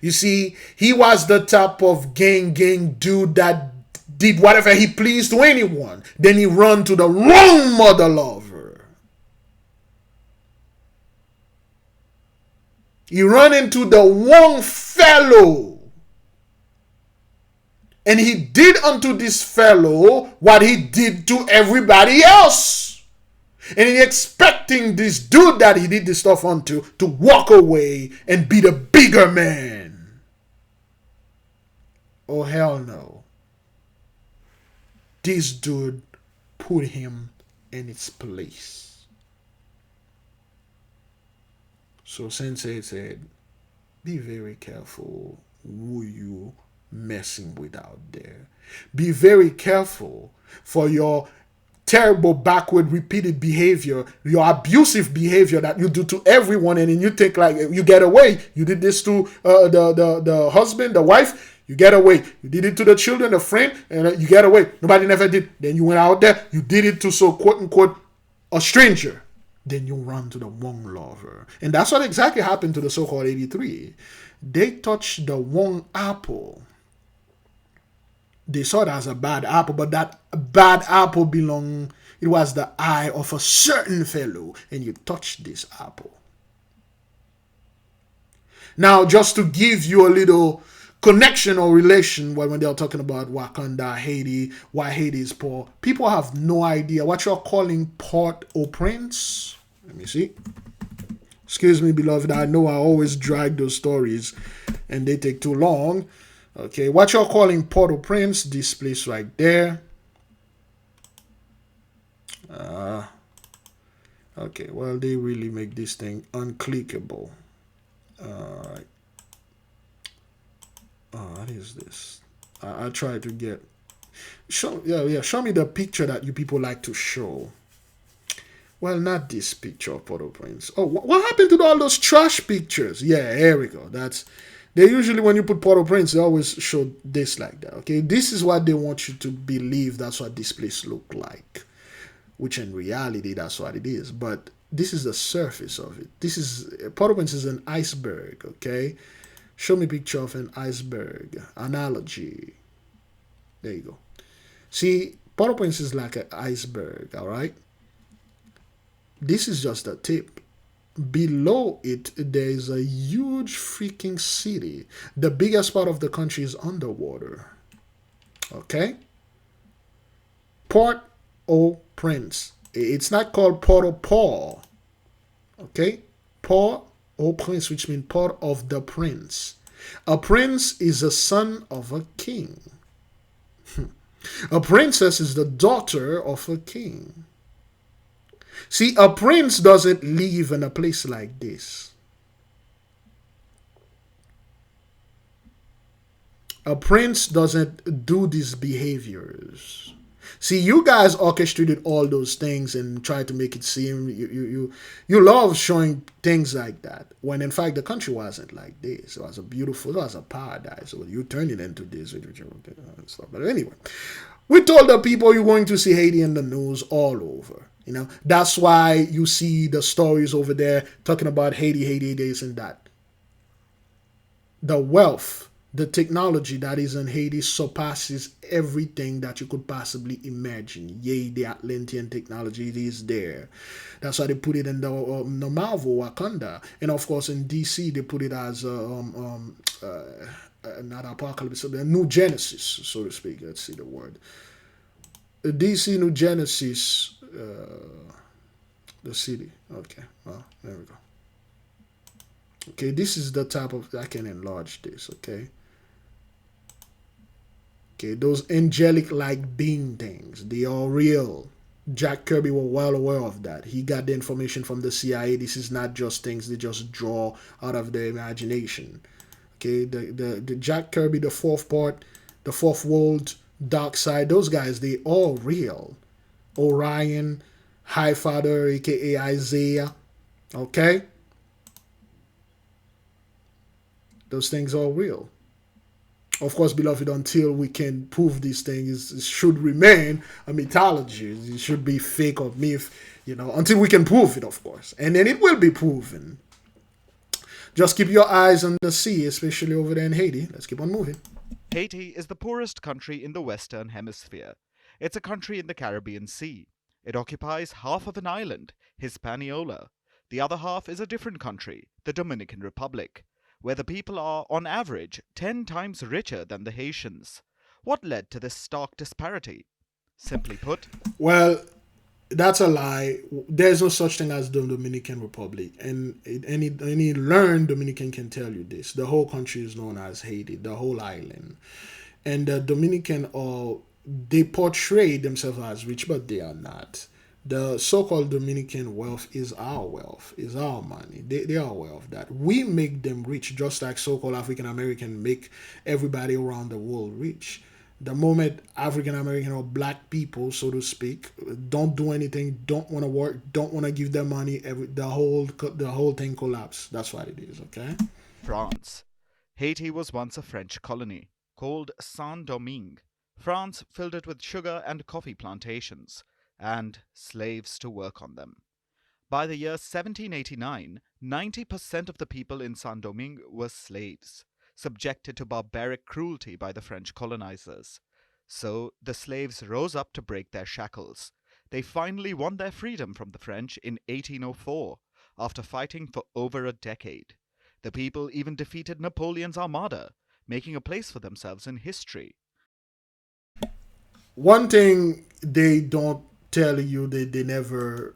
S5: You see, he was the type of gang dude that did whatever he pleased to anyone. Then he run to the wrong mother lover. He run into the wrong fellow. And he did unto this fellow what he did to everybody else. And he expecting this dude that he did this stuff unto to walk away and be the bigger man. Oh, hell no. This dude put him in its place. So Sensei said, be very careful who you messing with out there. Be very careful for your terrible, backward, repeated behavior, your abusive behavior that you do to everyone, and then you think like you get away. You did this to the husband, the wife, you get away. You did it to the children, the friend, and you get away. Nobody never did. Then you went out there, you did it to quote unquote a stranger. Then you run to the one lover. And that's what exactly happened to the so-called 83. They touched the one apple. They saw it as a bad apple, but that bad apple it was the eye of a certain fellow, and you touched this apple. Now, just to give you a little connection or relation when they're talking about Wakanda, Haiti, why Haiti is poor, people have no idea what you're calling Port-au-Prince. Let me see. Excuse me, beloved, I know I always drag those stories and they take too long. Okay, what you're calling Port-au-Prince, this place right there. Okay, well, they really make this thing unclickable. Alright. What is this? I try to get... Show me the picture that you people like to show. Well, not this picture of Port-au-Prince. Oh, what happened to all those trash pictures? Yeah, here we go. They usually, when you put Port-au-Prince, they always show this like that. Okay, this is what they want you to believe. That's what this place look like, which in reality, that's what it is. But this is the surface of it. Port-au-Prince is an iceberg. Okay, show me a picture of an iceberg analogy. There you go. See, Port-au-Prince is like an iceberg. All right. This is just the tip. Below it, there is a huge freaking city. The biggest part of the country is underwater. Okay? Port-au-Prince. It's not called Port-au-Paul. Okay? Port-au-Prince, which means Port of the Prince. A prince is a son of a king. A princess is the daughter of a king. See, a prince doesn't live in a place like this. A prince doesn't do these behaviors. See, you guys orchestrated all those things and tried to make it seem you love showing things like that, when in fact the country wasn't like this. It was a paradise. So you turned it into this and stuff. But anyway, we told the people you're going to see Haiti in the news all over. You know, that's why you see the stories over there talking about Haiti, this and that. The wealth, the technology that is in Haiti surpasses everything that you could possibly imagine. Yay, the Atlantean technology is there. That's why they put it in the Marvel, Wakanda. And of course in DC, they put it as not apocalypse, the New Genesis, so to speak. Let's see the word. The DC New Genesis, the city. Okay, well, there we go. Okay, this is the type of, I can enlarge this, okay? Okay, those angelic-like being things, they are real. Jack Kirby was well aware of that. He got the information from the CIA. This is not just things they just draw out of their imagination. Okay, the Jack Kirby, the fourth part, the fourth world, Dark Side, those guys, they all real. Orion, Highfather, aka Isaiah. Okay? Those things are real. Of course, beloved, until we can prove these things, it should remain a mythology. It should be fake or myth, you know, until we can prove it, of course. And then it will be proven. Just keep your eyes on the sea, especially over there in Haiti. Let's keep on moving.
S14: Haiti is the poorest country in the Western Hemisphere. It's a country in the Caribbean Sea. It occupies half of an island, Hispaniola. The other half is a different country, the Dominican Republic, where the people are, on average, 10 times richer than the Haitians. What led to this stark disparity? Simply put...
S5: Well, that's a lie. There's no such thing as the Dominican Republic. And any learned Dominican can tell you this. The whole country is known as Haiti, the whole island. And the Dominican, they portray themselves as rich, but they are not. The so-called Dominican wealth is our wealth, is our money. They are aware of that. We make them rich, just like so-called African American make everybody around the world rich. The moment African American or black people, so to speak, don't do anything, don't want to work, don't want to give them money, the whole thing collapse. That's what it is. Okay.
S14: France. Haiti was once a French colony called Saint-Domingue. France filled it with sugar and coffee plantations and slaves to work on them. By the year 1789, 90% of the people in Saint-Domingue were slaves, subjected to barbaric cruelty by the French colonizers. So the slaves rose up to break their shackles. They finally won their freedom from the French in 1804, after fighting for over a decade. The people even defeated Napoleon's armada, making a place for themselves in history.
S5: One thing they don't tell you, they never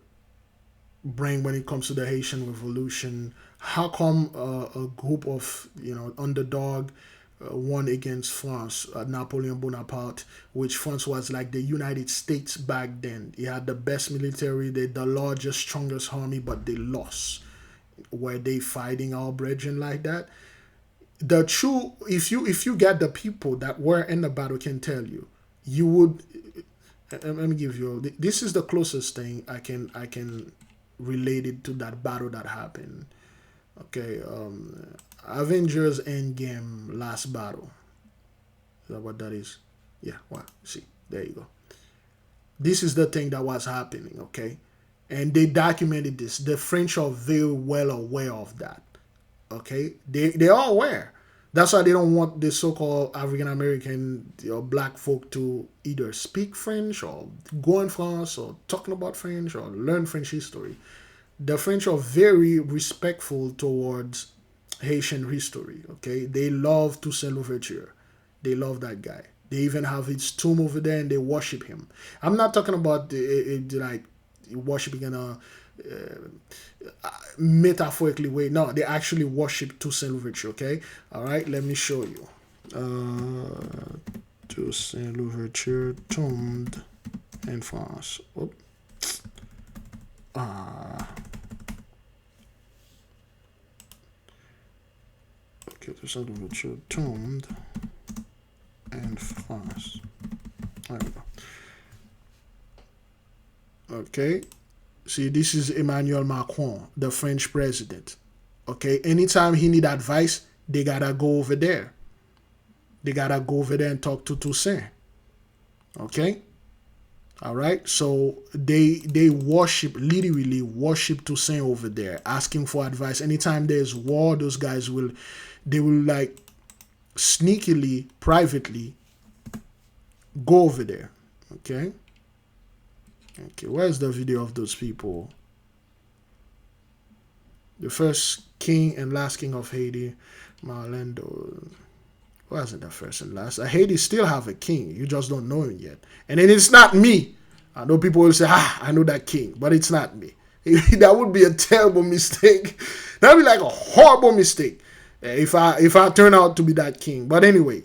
S5: bring when it comes to the Haitian Revolution. How come a group of underdog won against France, Napoleon Bonaparte, which France was like the United States back then. He had the best military, the largest, strongest army, but they lost. Were they fighting our brethren like that? The true, if you get the people that were in the battle can tell you, you would. Let me give you. This is the closest thing I can relate it to that battle that happened. Okay, Avengers Endgame last battle. Is that what that is? Yeah. Well, see, there you go. This is the thing that was happening. Okay, and they documented this. The French are very well aware of that. Okay, they are aware. That's why they don't want the so-called African American or black folk to either speak French or go in France or talking about French or learn French history. The French are very respectful towards Haitian history. Okay, they love Toussaint Louverture. They love that guy. They even have his tomb over there and they worship him. I'm not talking about like worshiping in a metaphorically way. No, they actually worship Toussaint Louverture. Okay, all right. Let me show you. Toussaint Louverture tombed in France. Oh. Okay, Toussaint Louverture tombed in France. There we go. Okay. See, this is Emmanuel Macron, the French president. Okay, anytime he need advice, they gotta go over there. They gotta go over there and talk to Toussaint. Okay, all right. So they literally worship Toussaint over there, asking for advice. Anytime there's war, those guys will like sneakily, privately go over there. Okay. Okay, where's the video of those people? The first king and last king of Haiti, Marlando. Wasn't the first and last? Haiti still have a king. You just don't know him yet. And then it's not me. I know people will say, I know that king, but it's not me. That would be a terrible mistake. That would be like a horrible mistake if I turn out to be that king. But anyway,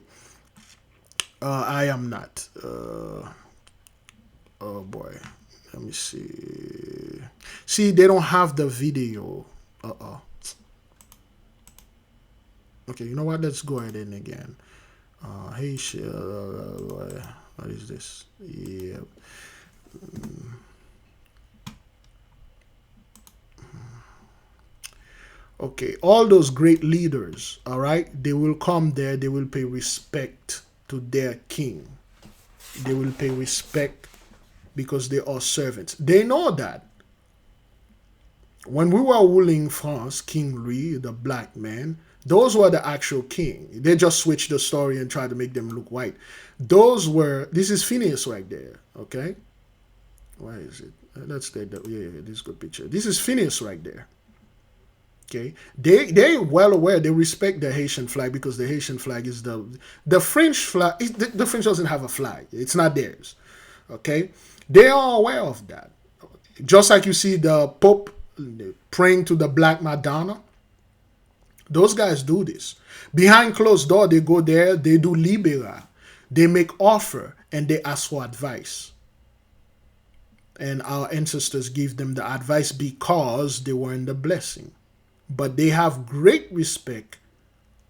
S5: I am not. Oh boy. Let me see. See, they don't have the video. Okay, you know what? Let's go ahead and again. Hey, what is this? Yeah. Okay, all those great leaders, all right, they will come there. They will pay respect to their king. They will pay respect because they are servants. They know that. When we were ruling France, King Louis, the black man, those were the actual king. They just switched the story and tried to make them look white. This is Phineas right there, okay? Why is it? Let's take that. Yeah, this is a good picture. This is Phineas right there. Okay, they're well aware. They respect the Haitian flag because the Haitian flag is the French flag. The French doesn't have a flag. It's not theirs. Okay, they are aware of that. Just like you see the Pope praying to the Black Madonna. Those guys do this. Behind closed door, they go there, they do libera. They make offer and they ask for advice. and our ancestors gave them the advice because they were in the blessing. But they have great respect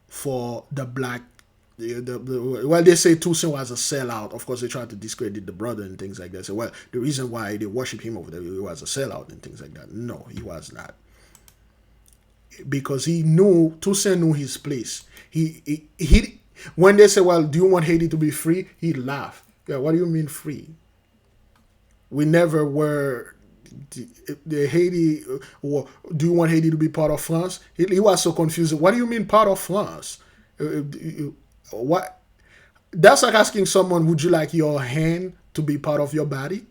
S5: for the black. Well, they say Toussaint was a sellout. Of course, they try to discredit the brother and things like that. So, well, the reason why they worship him over there, he was a sellout and things like that. No, he was not. Because Toussaint knew his place. He when they say, well, do you want Haiti to be free? He laughed. Yeah, what do you mean free? We never were the Haiti. Or do you want Haiti to be part of France? He was so confused. What do you mean part of France? What? That's like asking someone, would you like your hand to be part of your body?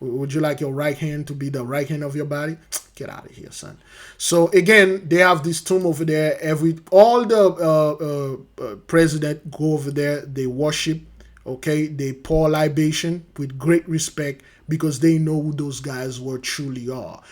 S5: Would you like your right hand to be the right hand of your body? Get out of here, son. So again, they have this tomb over there. All the president go over there. They worship. Okay, they pour libation with great respect because they know who those guys were truly are.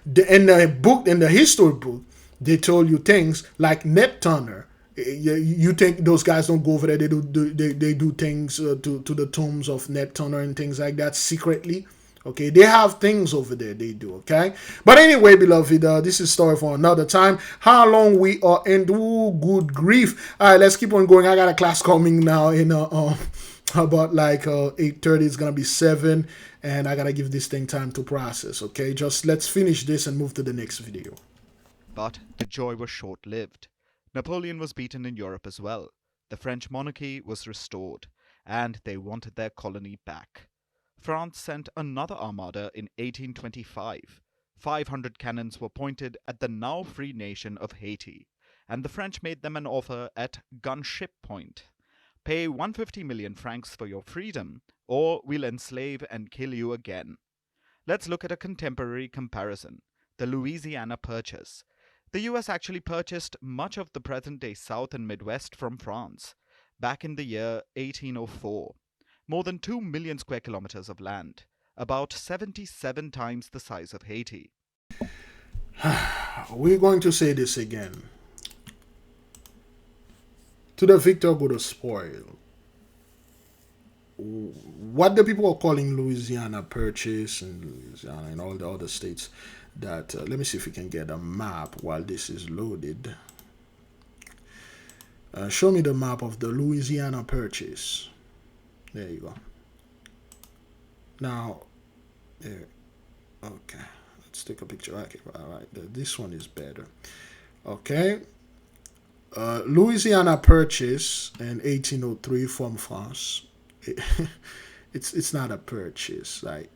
S5: In the history book, they told you things like Ned Turner. You think those guys don't go over there? They do things to the tombs of Ned Turner and things like that secretly. Okay, they have things over there. They do. Okay, but anyway, beloved, this is story for another time. How long we are in? Ooh, good grief! All right, let's keep on going. I got a class coming now in about like 8:30. It's gonna be 7, and I gotta give this thing time to process. Okay, just let's finish this and move to the next video.
S14: But the joy was short-lived. Napoleon was beaten in Europe as well. The French monarchy was restored, and they wanted their colony back. France sent another armada in 1825. 500 cannons were pointed at the now free nation of Haiti, and the French made them an offer at gunship point. Pay 150 million francs for your freedom, or we'll enslave and kill you again. Let's look at a contemporary comparison, the Louisiana Purchase. The US actually purchased much of the present-day South and Midwest from France back in the year 1804. More than 2 million square kilometers of land, about 77 times the size of Haiti.
S5: We're going to say this again. To the victor go the spoil. What the people are calling Louisiana Purchase and Louisiana and all the other states, that let me see if we can get a map while this is loaded. Show me the map of the Louisiana Purchase. There you go. Now, there. Okay, let's take a picture. Okay, all right. This one is better. Okay. Louisiana Purchase in 1803 from France. It's not a purchase. Like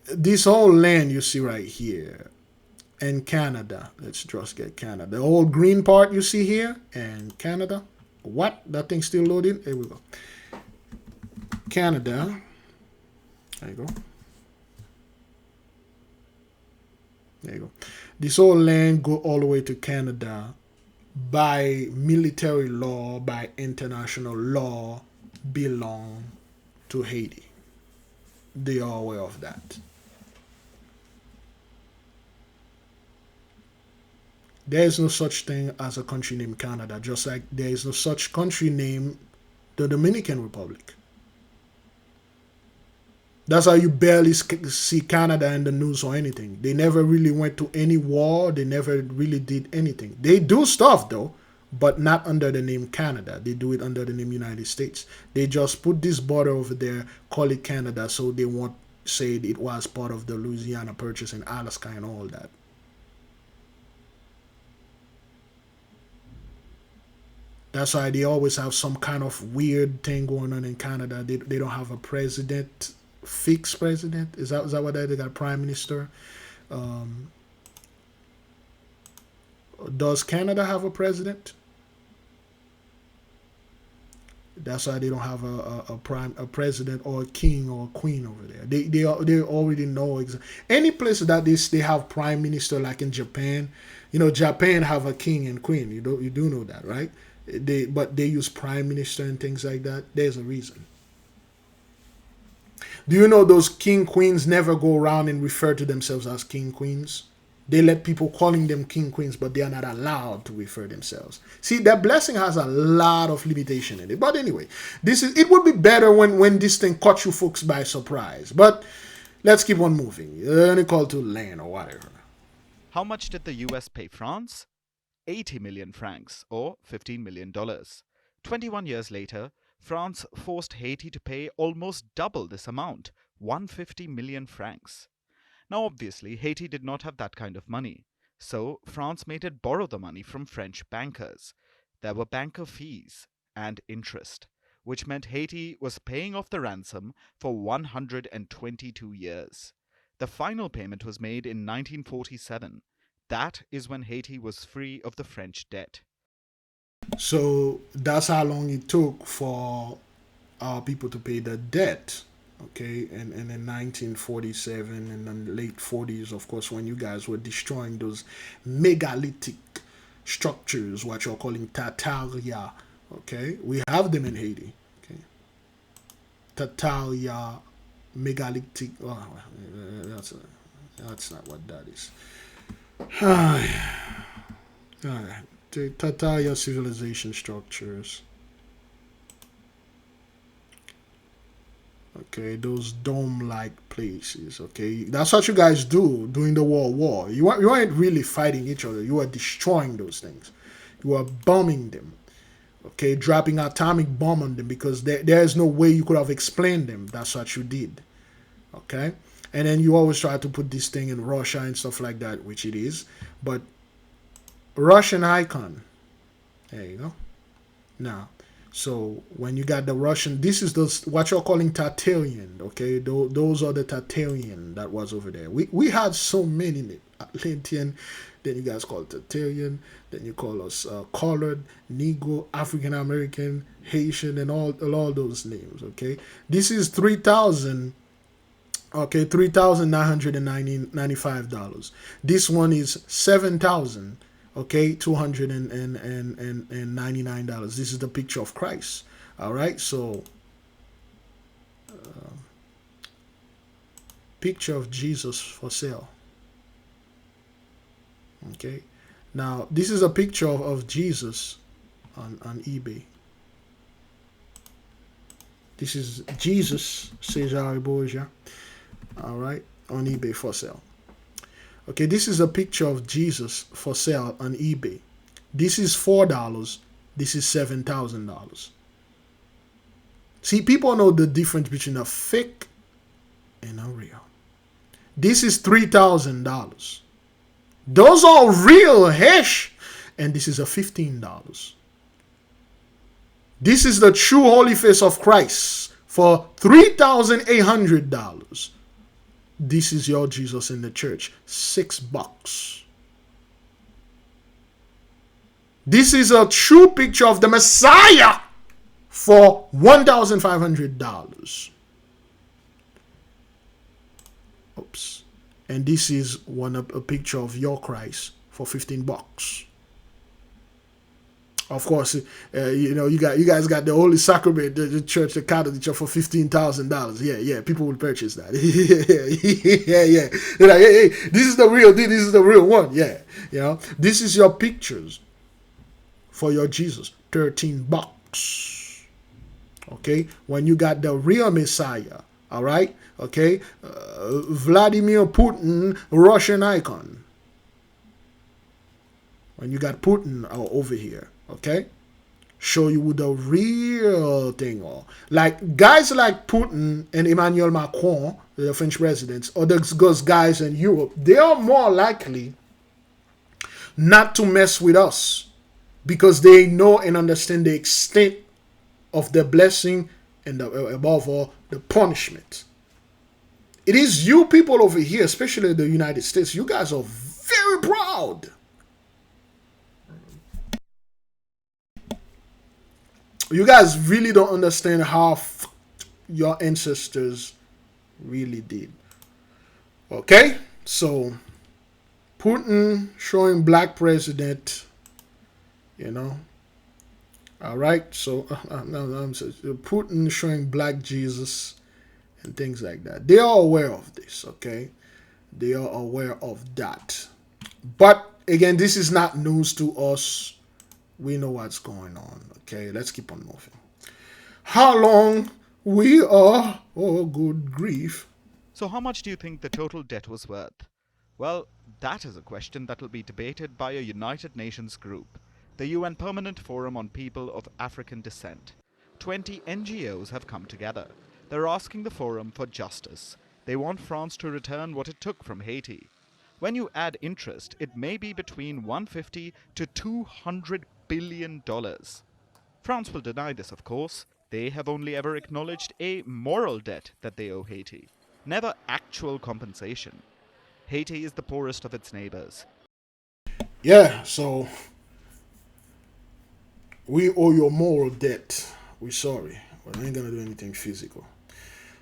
S5: this whole land you see right here in Canada. Let's just get Canada. The whole green part you see here and Canada. What? That thing's still loading? Here we go. Canada. There you go. There you go. This whole land go all the way to Canada by military law, by international law, belong to Haiti. They are aware of that. There is no such thing as a country named Canada, just like there is no such country named the Dominican Republic. That's how you barely see Canada in the news or anything. They never really went to any war. They never really did anything. They do stuff though, but not under the name Canada. They do it under the name United States. They just put this border over there, call it Canada, so they won't say it was part of the Louisiana Purchase in Alaska and all that. That's why they always have some kind of weird thing going on in Canada. They don't have a president. Fixed president, is that what they got? Prime minister. Does Canada have a president? That's why they don't have a president or a king or a queen over there. They already know any place that they have prime minister, like in Japan. You know, Japan have a king and queen. You do know that, right? But they use prime minister and things like that. There's a reason. Do you know those king queens never go around and refer to themselves as king queens? They let people calling them king queens, but they are not allowed to refer themselves. See, that blessing has a lot of limitation in it. But anyway, it would be better when this thing caught you folks by surprise. But Let's keep on moving. Unequal to land or whatever.
S14: How much did the US pay France? 80 million francs, or $15 million. 21 years later, France forced Haiti to pay almost double this amount, 150 million francs. Now obviously, Haiti did not have that kind of money, so France made it borrow the money from French bankers. There were banker fees and interest, which meant Haiti was paying off the ransom for 122 years. The final payment was made in 1947. That is when Haiti was free of the French debt.
S5: So that's how long it took for our people to pay the debt. Okay, and in 1947 and then the late 40s, of course, when you guys were destroying those megalithic structures, what you're calling Tataria. Okay, we have them in Haiti. Okay, Tataria, megalithic. Oh, that's not what that is. All right, the Tataria civilization structures. Okay, those dome-like places. Okay, that's what you guys do during the World War. You weren't really fighting each other. You were destroying those things. You were bombing them. Okay, dropping atomic bomb on them because there's no way you could have explained them. That's what you did. Okay, and then you always try to put this thing in Russia and stuff like that, which it is. But Russian icon. There you go. Now. So when you got the Russian, this is what you're calling Tartarian, okay? Those are the Tartarian that was over there. We had so many Atlantean, then you guys call it Tartarian, then you call us colored, Negro, African American, Haitian, and all those names, okay? This is 3,000. Okay, $3,995. This one is 7,000. Okay, $299. This is the picture of Christ. All right, so picture of Jesus for sale. Okay, now this is a picture of Jesus on eBay. This is Jesus, Cesare Borgia. All right, on eBay for sale. Okay, this is a picture of Jesus for sale on eBay. This is $4. This is $7,000. See, people know the difference between a fake and a real. This is $3,000. Those are real hash. And this is a $15. This is the true holy face of Christ for $3,800. This is your Jesus in the church. $6. This is a true picture of the Messiah for $1,500. Oops. And this is a picture of your Christ for $15. Of course, you guys got the Holy Sacrament, the church, the Catholic church for $15,000. Yeah, people will purchase that. yeah. They're like, hey, this is the real thing. This is the real one. Yeah, this is your pictures for your Jesus, $13. Okay, when you got the real Messiah, all right. Okay, Vladimir Putin, Russian icon. When you got Putin over here. Okay, show you the real thing. Or like guys like Putin and Emmanuel Macron, the French presidents, or those guys in Europe, they are more likely not to mess with us because they know and understand the extent of the blessing and above all the punishment. It is you people over here, especially in the United States. You guys are very proud. You guys really don't understand how your ancestors really did. Okay? So, Putin showing black president, All right? So, Putin showing black Jesus and things like that. They are aware of this, okay? They are aware of that. But, again, this is not news to us. We know what's going on. Okay, let's keep on moving. How long we are? Oh, good grief.
S14: So how much do you think the total debt was worth? Well, that is a question that will be debated by a United Nations group, the UN Permanent Forum on People of African Descent. 20 NGOs have come together. They're asking the forum for justice. They want France to return what it took from Haiti. When you add interest, it may be between $150 to $200 billion. France will deny this, of course. They have only ever acknowledged a moral debt that they owe Haiti, never actual compensation. Haiti is the poorest of its neighbors.
S5: Yeah, so we owe you a moral debt. We're sorry, but we ain't gonna do anything physical.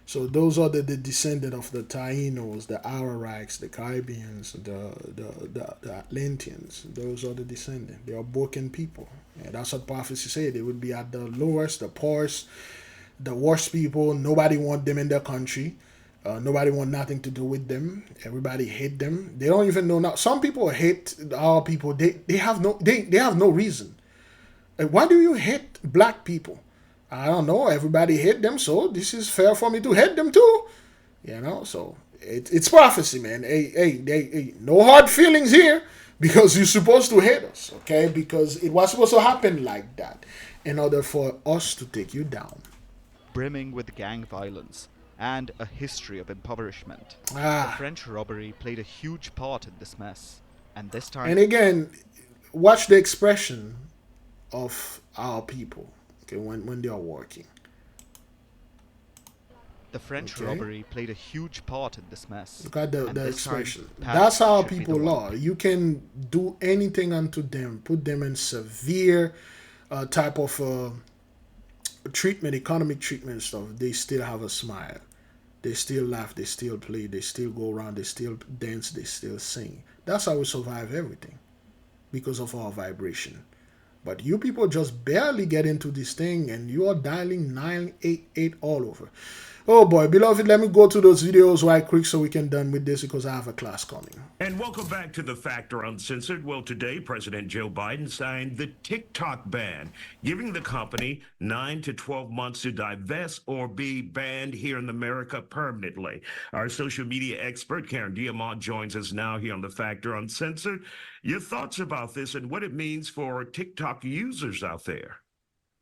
S5: So those are the descendant of the Tainos, the Ararites, the Caribbeans, the Atlanteans. Those are the descendants. They are broken people. And that's what prophecy said. They would be at the lowest, the poorest, the worst people. Nobody want them in their country. Nobody want nothing to do with them. Everybody hate them. They don't even know now. Some people hate our people. They have no reason. Like, why do you hate black people? I don't know. Everybody hate them, so this is fair for me to hate them too. You know, so it's prophecy, man. Hey, no hard feelings here because you're supposed to hate us, okay? Because it was supposed to happen like that in order for us to take you down.
S14: Brimming with gang violence and a history of impoverishment.
S5: Ah.
S14: The French robbery played a huge part in this mess. And this time...
S5: And again, watch the expression of our people. Okay, when they are working.
S14: The French robbery played a huge part in this mess.
S5: Look at the expression. That's how people are. You can do anything unto them. Put them in severe type of treatment, economic treatment stuff. They still have a smile. They still laugh. They still play. They still go around. They still dance. They still sing. That's how we survive everything. Because of our vibration. But you people just barely get into this thing and you are dialing 988 all over. Oh boy, beloved, let me go to those videos right quick so we can done with this because I have a class coming.
S15: And welcome back to The Factor Uncensored. Well, today, President Joe Biden signed the TikTok ban, giving the company 9 to 12 months to divest or be banned here in America permanently. Our social media expert, Karen Diamant, joins us now here on The Factor Uncensored. Your thoughts about this and what it means for TikTok users out there?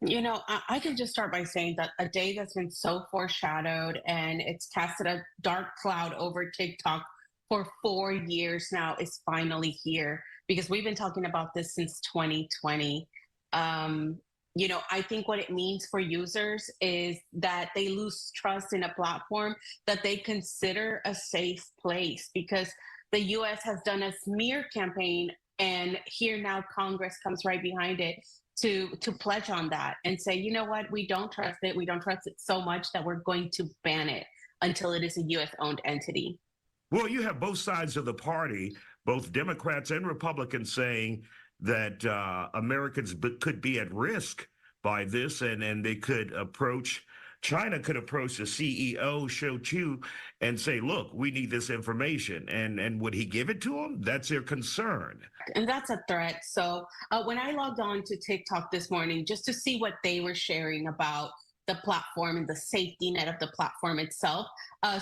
S16: You know, I can just start by saying that a day that's been so foreshadowed and it's casted a dark cloud over TikTok for 4 years now is finally here because we've been talking about this since 2020. You know, I think what it means for users is that they lose trust in a platform that they consider a safe place because the U.S. has done a smear campaign and here now Congress comes right behind it to pledge on that and say, you know what, we don't trust it. We don't trust it so much that we're going to ban it until it is a U.S.-owned entity.
S15: Well, you have both sides of the party, both Democrats and Republicans saying that Americans could be at risk by this and they could approach, China could approach the CEO, Shou Chu, and say, look, we need this information. And would he give it to them? That's their concern.
S16: And that's a threat. So when I logged on to TikTok this morning, just to see what they were sharing about the platform and the safety net of the platform itself,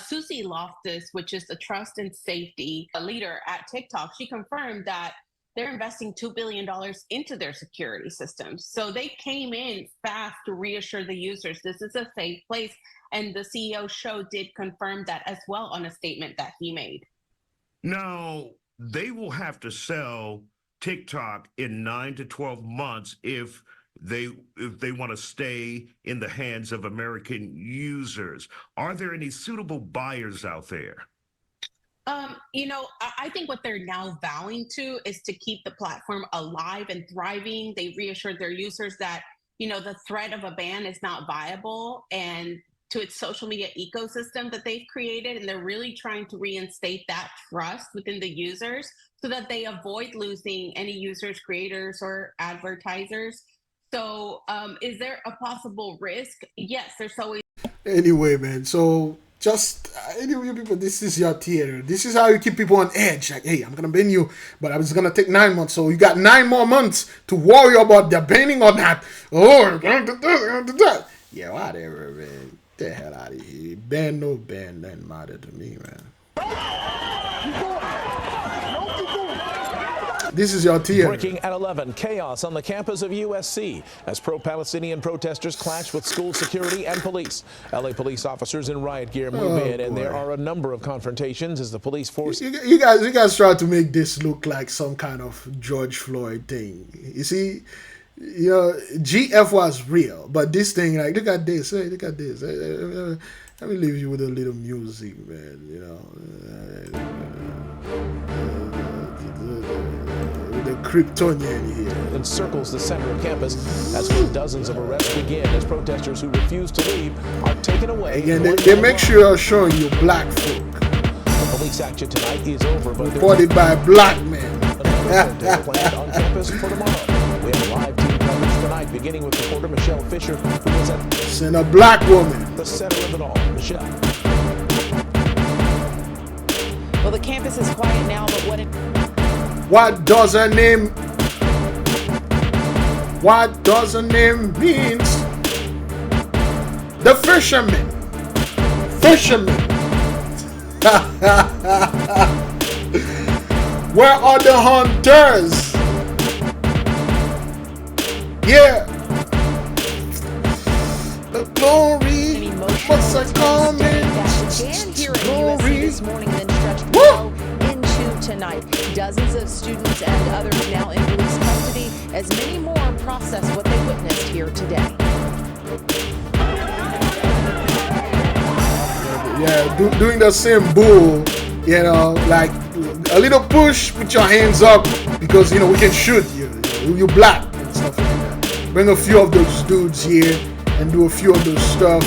S16: Susie Loftus, which is the trust and safety leader at TikTok, she confirmed that they're investing $2 billion into their security systems. So they came in fast to reassure the users this is a safe place. And the CEO show did confirm that as well on a statement that he made.
S15: Now, they will have to sell TikTok in 9 to 12 months if they want to stay in the hands of American users. Are there any suitable buyers out there?
S16: You know, I think what they're now vowing to is to keep the platform alive and thriving. They reassured their users that, you know, the threat of a ban is not viable and to its social media ecosystem that they've created. And they're really trying to reinstate that trust within the users so that they avoid losing any users, creators, or advertisers. So is there a possible risk? Yes, there's always.
S5: Anyway, man, so just anyway, people, this is your theater. This is how you keep people on edge. Like, hey, I'm gonna ban you, but it's gonna take 9 months. So you got 9 more months to worry about the banning or not. Oh, I'm gonna do this, I'm gonna do that. Yeah, whatever, man. The hell out of here. Ban, no ban, doesn't matter to me, man. This is your theater.
S17: Breaking at 11, chaos on the campus of USC as pro-Palestinian protesters clash with school security and police. LA police officers in riot gear move in, and there are a number of confrontations as the police force.
S5: You guys try to make this look like some kind of George Floyd thing. You see, you know, GF was real, but this thing, like, look at this, hey, look at this. Let me leave you with a little music, man. You know. The Kryptonian here
S17: encircles the center of campus. That's where dozens of arrests begin as protesters who refuse to leave are taken away.
S5: Again, they make sure you're showing you black folk.
S17: The police action tonight is over, but
S5: reported by black men.
S17: Planned on campus for tomorrow. We have live team coverage tonight, beginning with reporter Michelle Fisher, who was at
S5: send a black woman.
S17: The center of it all. Michelle.
S18: Well, the campus is quiet now, but
S5: what does her name? What does her name means? The fisherman. Fisherman. Where are the hunters? Yeah. The glory must have come in.
S18: Glory this morning, then stretched well into tonight. Dozens of students and others now in police custody as many more process what they witnessed here today.
S5: Yeah, doing the symbol, you know, like a little push, put your hands up, because, you know, we can shoot you. You black and stuff like that. Bring a few of those dudes here and do a few of those stuff,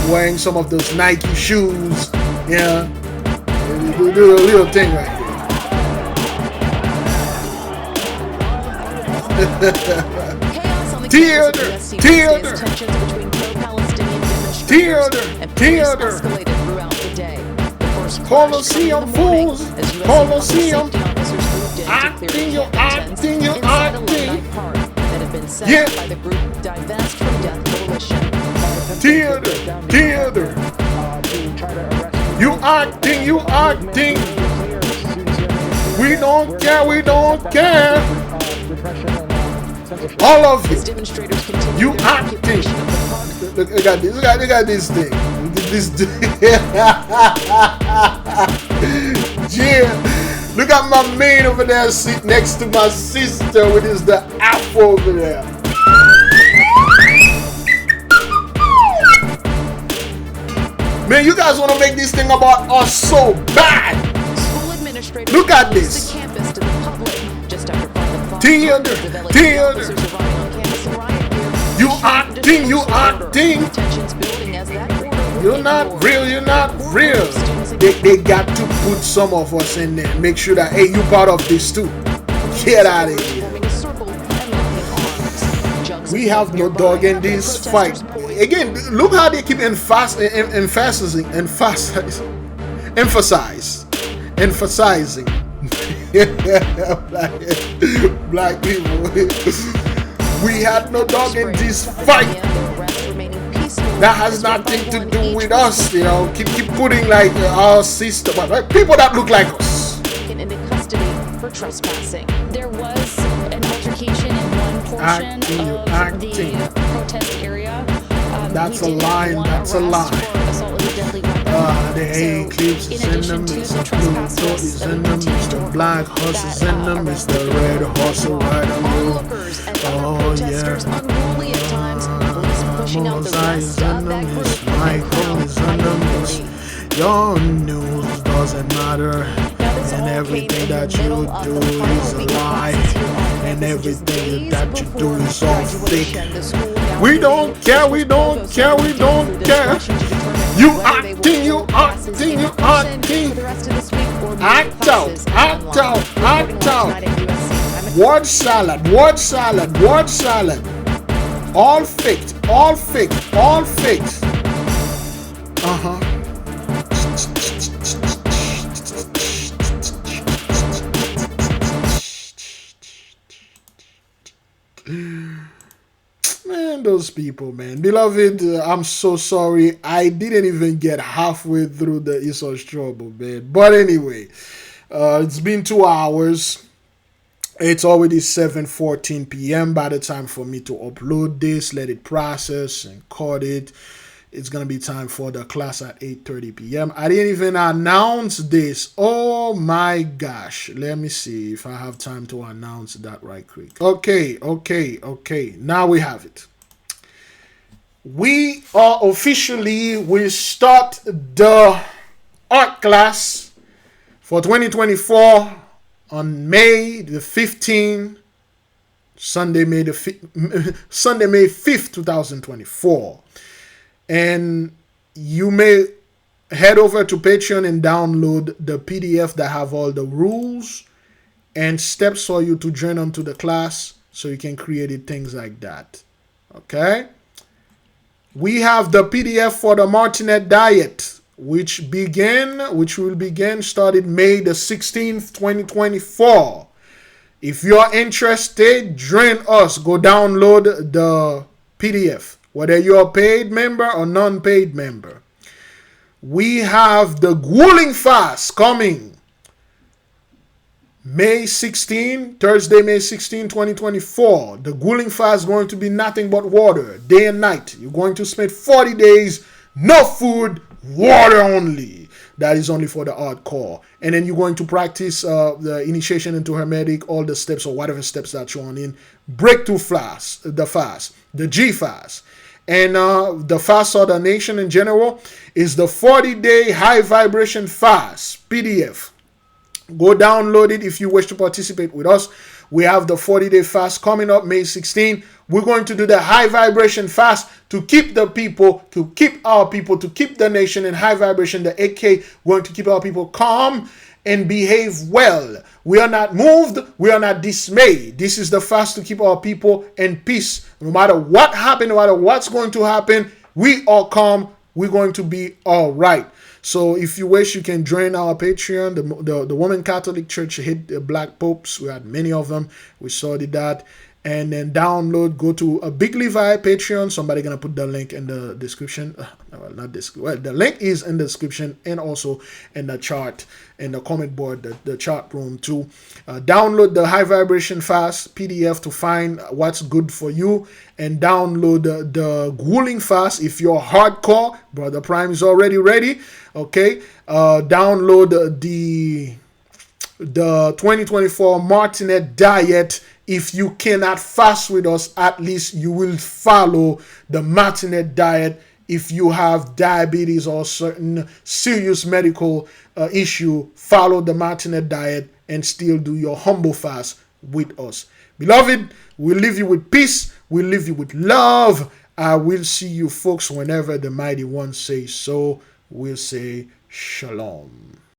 S5: wearing some of those Nike shoes, yeah. Do a little thing right here. Theater. Coliseum fools. Coliseum. Acting. Yeah. Theater. You acting. We don't care. All of you. You acting. Look at this thing. Yeah. Look at my man over there sitting next to my sister with the apple over there. Man, you guys want to make this thing about us so bad. Look at this. Theater. You acting. You're not real. They got to put some of us in there. Make sure that, hey, you part of this too. Get out of here. We have no dog in this fight. Again, look how they keep emphasizing black people. We had no dog in this fight. That has nothing to do with us, you know. Keep putting like our system, right? People that look like us.
S18: Into custody for trespassing. There was an altercation in one portion of the protest area.
S5: That's a lie. The A clips is in them, Mr. Pluto is in them, Mr. Black Horse is in them, Mr. Red Horse will ride on you. Oh yeah. Mosai is in them, Miss Michael is in them, Miss your news doesn't matter. And everything that you do is a lie. And everything that you do is all fake. We don't care. You acting. Act out. Word salad. All faked. Man, those people, man. Beloved, I'm so sorry. I didn't even get halfway through the Esau's Trouble, man. But anyway, it's been 2 hours. It's already 7:14 p.m. by the time for me to upload this, let it process and cut it. It's going to be time for the class at 8:30 p.m. I didn't even announce this. Oh my gosh. Let me see if I have time to announce that right quick. Okay. Now we have it. We are officially, we start the art class for 2024 on May the 15th, Sunday, May 5th, 2024. And you may head over to Patreon and download the PDF that have all the rules and steps for you to join onto the class so you can create it, things like that. Okay? We have the PDF for the Martinet Diet, which will begin started May the 16th, 2024. If you are interested, join us. Go download the PDF. Whether you're a paid member or non-paid member. We have the grueling fast coming May 16, Thursday, May 16, 2024. The grueling fast is going to be nothing but water, day and night. You're going to spend 40 days, no food, water only. That is only for the hardcore. And then you're going to practice the initiation into Hermetic, all the steps or whatever steps that you're on in. Breakthrough fast, the G fast. And the fast of the nation in general is the 40-day high vibration fast PDF. Go download it if you wish to participate with us. We have the 40-day fast coming up May 16. We're going to do the high vibration fast to keep the people, to keep our people, to keep the nation in high vibration. The AK going to keep our people calm and behave well. We are not moved. We are not dismayed. This is the fast to keep our people in peace. No matter what happens, no matter what's going to happen, we are calm. We're going to be all right. So if you wish, you can join our Patreon. The Woman Catholic Church hit the Black Popes. We had many of them. We sorted that. And then download, go to a Big Levi Patreon. Somebody gonna put the link in the description. The link is in the description and also in the chart, in the comment board, the chart room too. Download the High Vibration Fast PDF to find what's good for you, and download the grueling fast if you're hardcore. Brother Prime is already ready. Okay, download the 2024 Martinet Diet. If you cannot fast with us, at least you will follow the Martinet Diet. If you have diabetes or certain serious medical issue, follow the Martinet Diet and still do your humble fast with us. Beloved, we'll leave you with peace. We'll leave you with love. I will see you folks whenever the Mighty One says so. We'll say shalom.